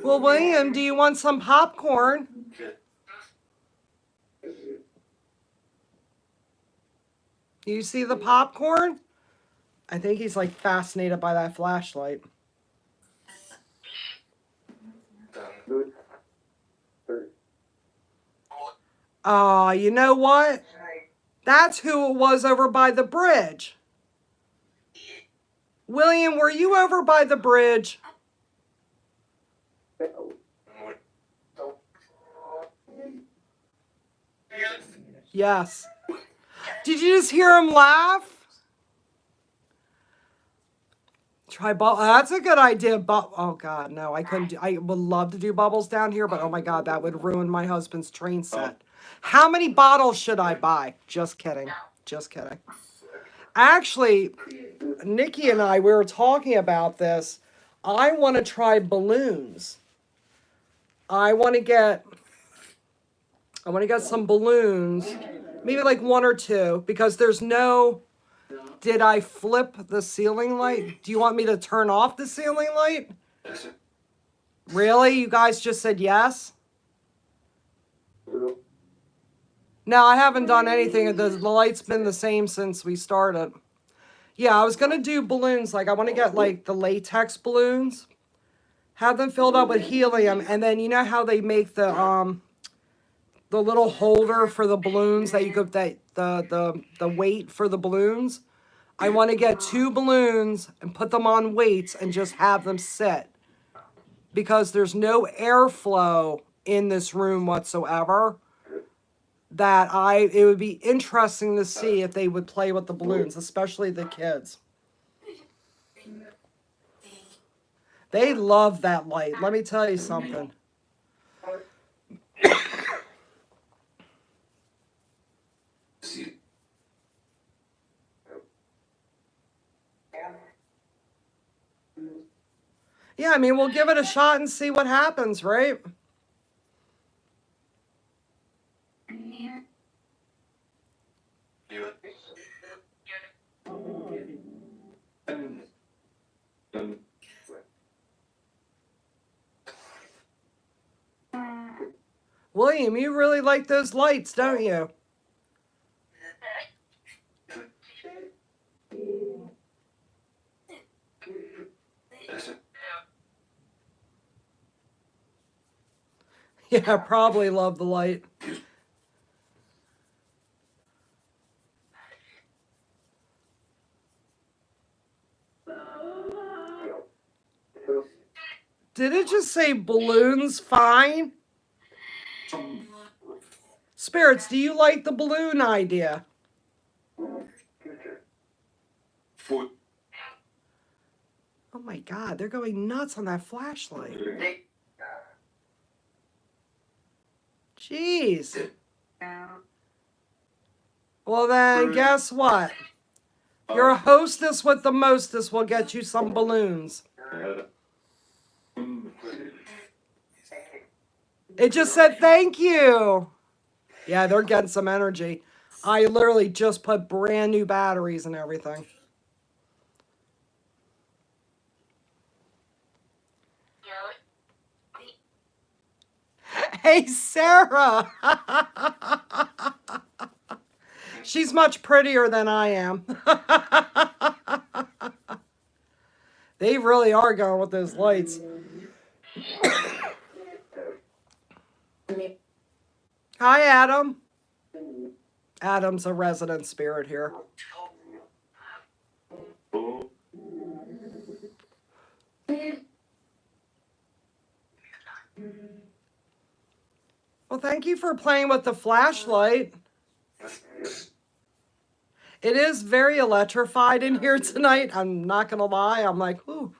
Well, William, do you want some popcorn? Do you see the popcorn? I think he's like fascinated by that flashlight. You know what? That's who it was over by the bridge. William, were you over by the bridge? Yes. Did you just hear him laugh? Try bubble. That's a good idea. Oh God, no! I couldn't. I would love to do bubbles down here, but oh my God, that would ruin my husband's train set. How many bottles should I buy? Just kidding. Just kidding. Actually, Nikki and I, we were talking about this. I want to try balloons. I want to get some balloons, maybe like 1 or 2, because there's no. Did I flip the ceiling light? Do you want me to turn off the ceiling light? Really? You guys just said yes? No, I haven't done anything. The light's been the same since we started. Yeah, I was going to do balloons. Like, I want to get, like, the latex balloons. Have them filled up with helium. And then, you know how they make the little holder for the balloons that you could, the weight for the balloons? I want to get 2 balloons and put them on weights and just have them sit. Because there's no airflow in this room whatsoever. It would be interesting to see if they would play with the balloons, especially the kids. They love that light. Let me tell you something. Yeah, I mean, we'll give it a shot and see what happens, right? William, you really like those lights, don't you? Yeah, probably love the light. Did it just say balloons fine? Spirits, do you like the balloon idea? Oh my God, they're going nuts on that flashlight. Jeez. Well then, guess what? Your hostess with the mostest will get you some balloons. It just said thank you. Yeah, they're getting some energy. I literally just put brand new batteries and everything. Hey, Sarah. She's much prettier than I am. They really are going with those lights. Hi, Adam. Adam's a resident spirit here. Well, thank you for playing with the flashlight. It is very electrified in here tonight. I'm not going to lie. I'm like, ooh.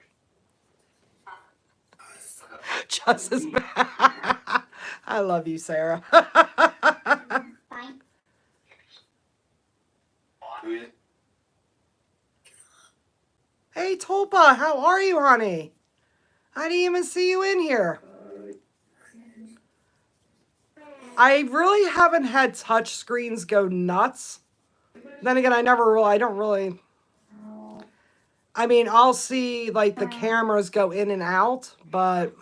Just as bad. I love you, Sarah. Hey, Tulpa, how are you, honey? I didn't even see you in here. I really haven't had touch screens go nuts. Then again, I don't really. I mean, I'll see like the cameras go in and out, but.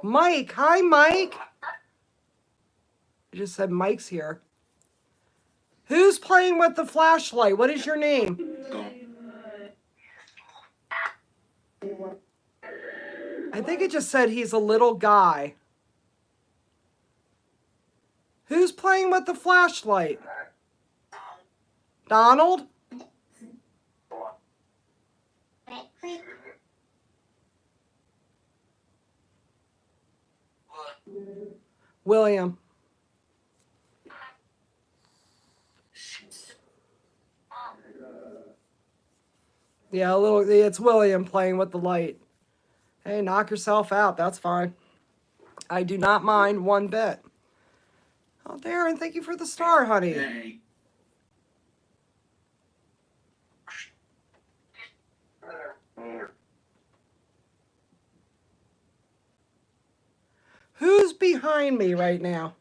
Mike, hi, Mike. I just said Mike's here. Who's playing with the flashlight? What is your name? I think it just said he's a little guy. Who's playing with the flashlight? Donald? William. Yeah, it's William playing with the light. Hey, knock yourself out. That's fine. I do not mind one bit. Oh, Darren, thank you for the star, honey. Who's behind me right now?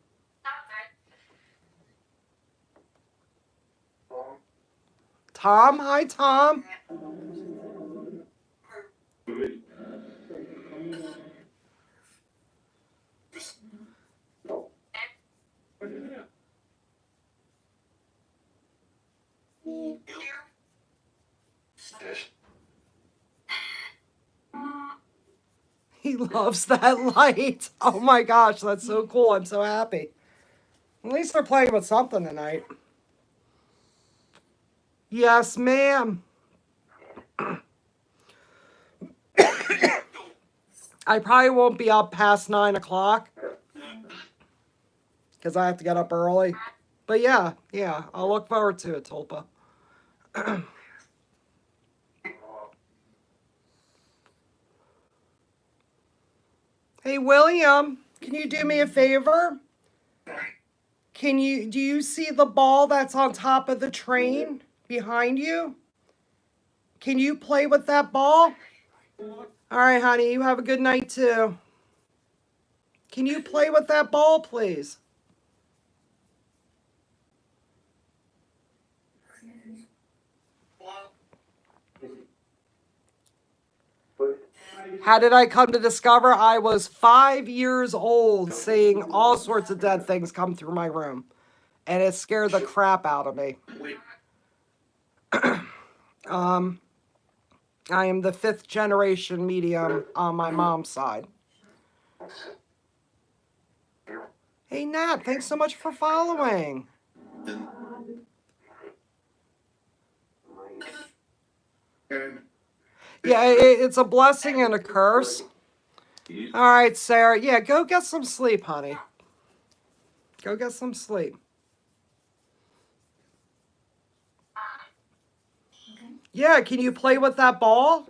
Tom? Hi, Tom. He loves that light. Oh my gosh, that's so cool. I'm so happy. At least they're playing with something tonight. Yes, ma'am. I probably won't be up past 9 o'clock because I have to get up early. But yeah, I'll look forward to it, Tulpa. Hey, William, can you do me a favor? Do you see the ball that's on top of the train behind you? Can you play with that ball? All right, honey, you have a good night too. Can you play with that ball, please? How did I come to discover? I was 5 years old seeing all sorts of dead things come through my room. And it scared the crap out of me. I am the 5th generation medium on my mom's side. Hey, Nat, thanks so much for following. And Yeah, it's a blessing and a curse. All right, Sarah. Yeah, go get some sleep, honey. Go get some sleep. Yeah, can you play with that ball?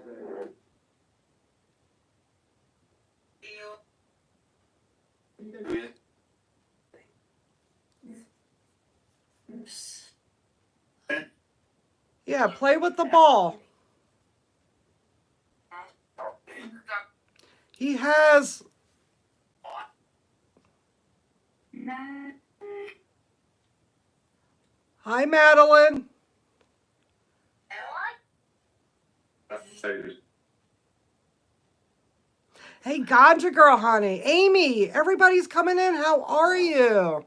Yeah, play with the ball. He has. Hi, Madeline. Hey, Ganja girl, honey. Amy, everybody's coming in. How are you?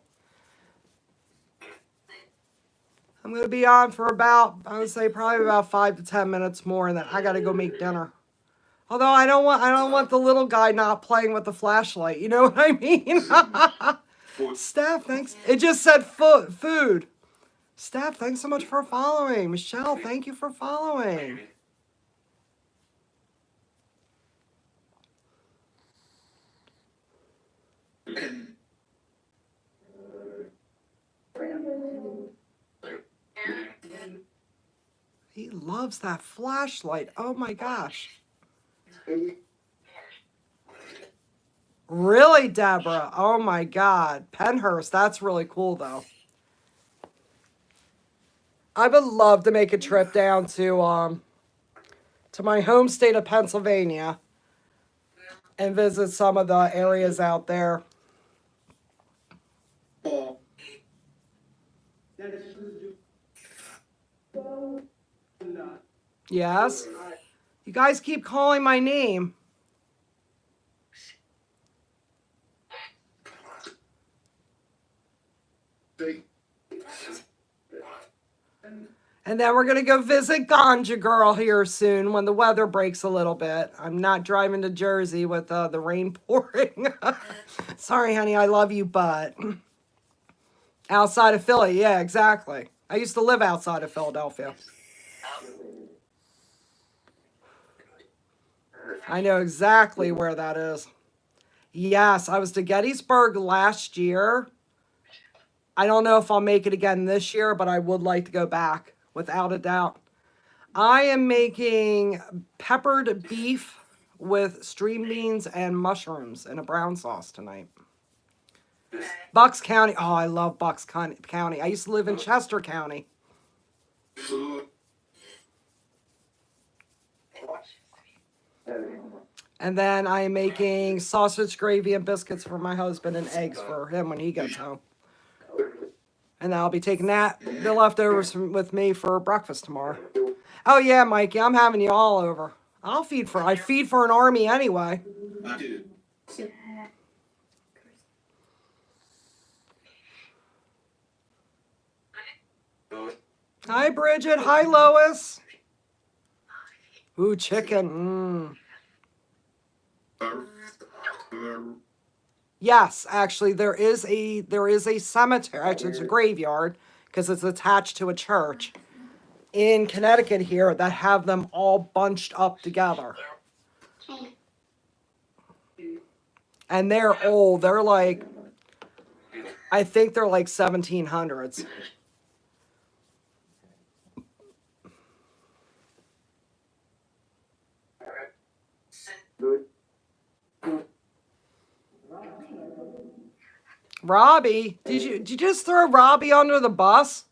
I'm going to be on for about, I would say probably about 5 to 10 minutes more, and then I got to go make dinner. Although I don't want the little guy not playing with the flashlight. You know what I mean? Steph, thanks. It just said food. Steph, thanks so much for following. Michelle, thank you for following. He loves that flashlight. Oh my gosh. Really, Deborah? Oh my God. Penhurst, that's really cool though. I would love to make a trip down to my home state of Pennsylvania and visit some of the areas out there. Yes? You guys keep calling my name. And then we're going to go visit Ganja Girl here soon when the weather breaks a little bit. I'm not driving to Jersey with the rain pouring. Sorry, honey, I love you, but outside of Philly, yeah, exactly. I used to live outside of Philadelphia. I know exactly where that is. Yes, I was to Gettysburg last year. I don't know if I'll make it again this year, but I would like to go back, without a doubt. I am making peppered beef with string beans and mushrooms in a brown sauce tonight. Bucks County. Oh, I love Bucks County. I used to live in Chester County. And then I am making sausage gravy and biscuits for my husband and eggs for him when he gets home. And I'll be taking the leftovers with me for breakfast tomorrow. Oh yeah, Mikey, I'm having you all over. I feed for an army anyway. Hi, Bridget. Hi, Lois. Ooh, chicken. Yes, actually, there is a cemetery. Actually, it's a graveyard because it's attached to a church in Connecticut here that have them all bunched up together. And they're old. They're like, I think they're like 1700s. Robbie, did you just throw Robbie under the bus?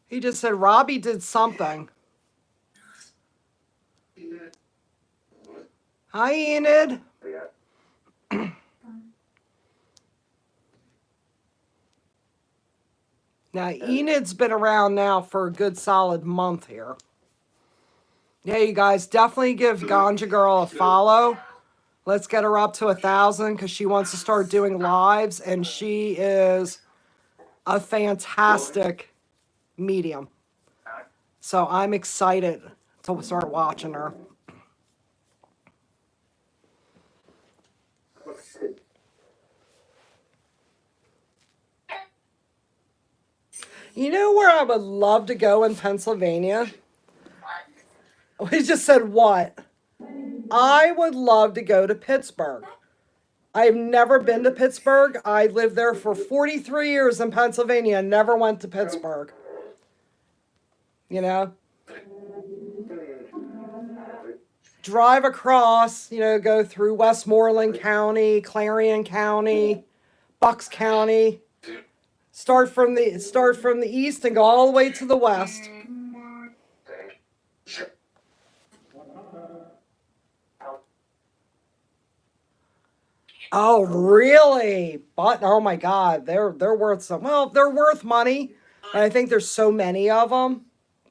He just said Robbie did something. Hi, Enid. Now, Enid's been around now for a good solid month here. Yeah, you guys definitely give Ganja Girl a follow. Let's get her up to 1,000 because she wants to start doing lives, and she is a fantastic medium. So I'm excited to start watching her. You know where I would love to go in Pennsylvania? We just said what? I would love to go to Pittsburgh. I've never been to Pittsburgh. I lived there for 43 years in Pennsylvania and never went to Pittsburgh. You know? Drive across, go through Westmoreland County, Clarion County, Bucks County. Start from the east and go all the way to the west. Oh, really? But oh my God, they're worth some. Well, they're worth money, and I think there's so many of them.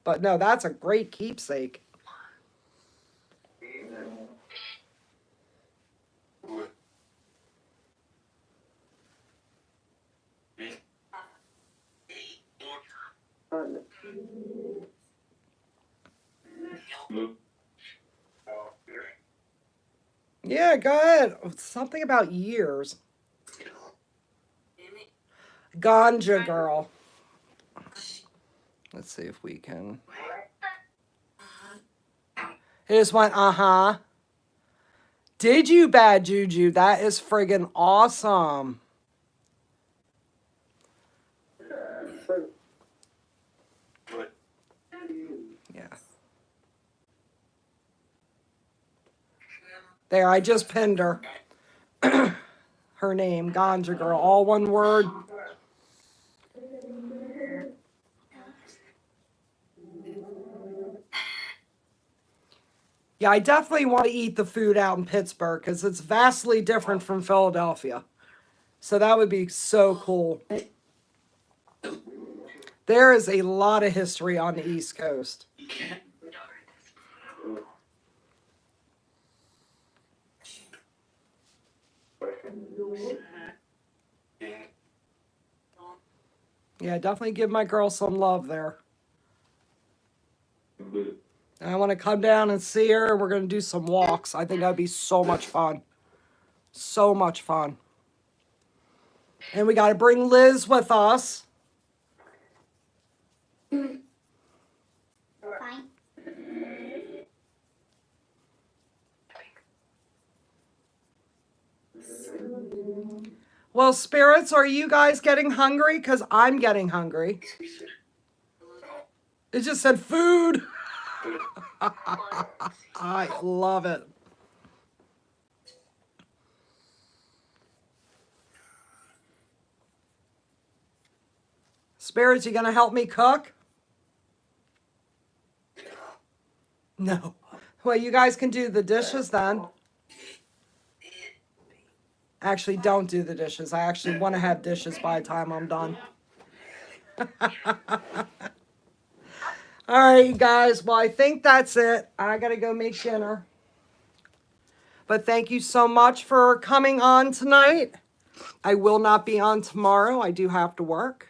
But no, that's a great keepsake. Yeah, go ahead. Something about years. Ganja girl. Let's see if we can. It just went, uh-huh. Did you, Bad Juju? That is friggin' awesome. Yeah. There, I just pinned her. Her name, Ganja Girl, all one word. Yeah, I definitely want to eat the food out in Pittsburgh because it's vastly different from Philadelphia. So that would be so cool. There is a lot of history on the East Coast. Yeah, definitely give my girl some love there. And I want to come down and see her. We're going to do some walks. I think that'd be so much fun. So much fun. And we got to bring Liz with us. Fine. Well, spirits, are you guys getting hungry? Because I'm getting hungry. It just said food. I love it. Spirits, you gonna help me cook? No. Well, you guys can do the dishes then. Actually, don't do the dishes. I actually want to have dishes by the time I'm done. All right, you guys. Well, I think that's it. I got to go make dinner. But thank you so much for coming on tonight. I will not be on tomorrow. I do have to work.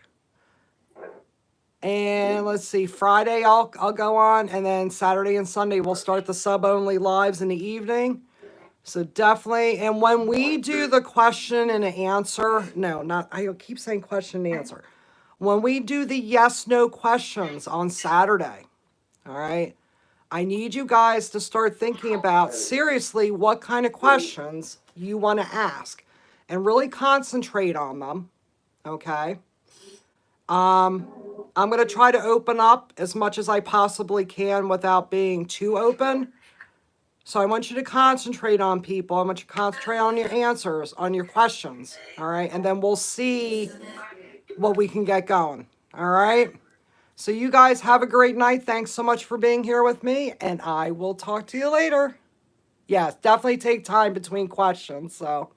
And let's see, Friday I'll go on, and then Saturday and Sunday we'll start the sub-only lives in the evening. So definitely, and when we do the question and answer, no, not, I keep saying question and answer. When we do the yes/no questions on Saturday, all right, I need you guys to start thinking about seriously what kind of questions you want to ask and really concentrate on them, okay? I'm going to try to open up as much as I possibly can without being too open. So I want you to concentrate on people. I want you to concentrate on your answers, on your questions, all right? And then we'll see what we can get going, all right? So you guys have a great night. Thanks so much for being here with me, and I will talk to you later. Yes, definitely take time between questions. So,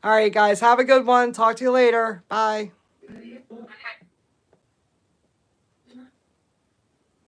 all right, guys, have a good one. Talk to you later. Bye.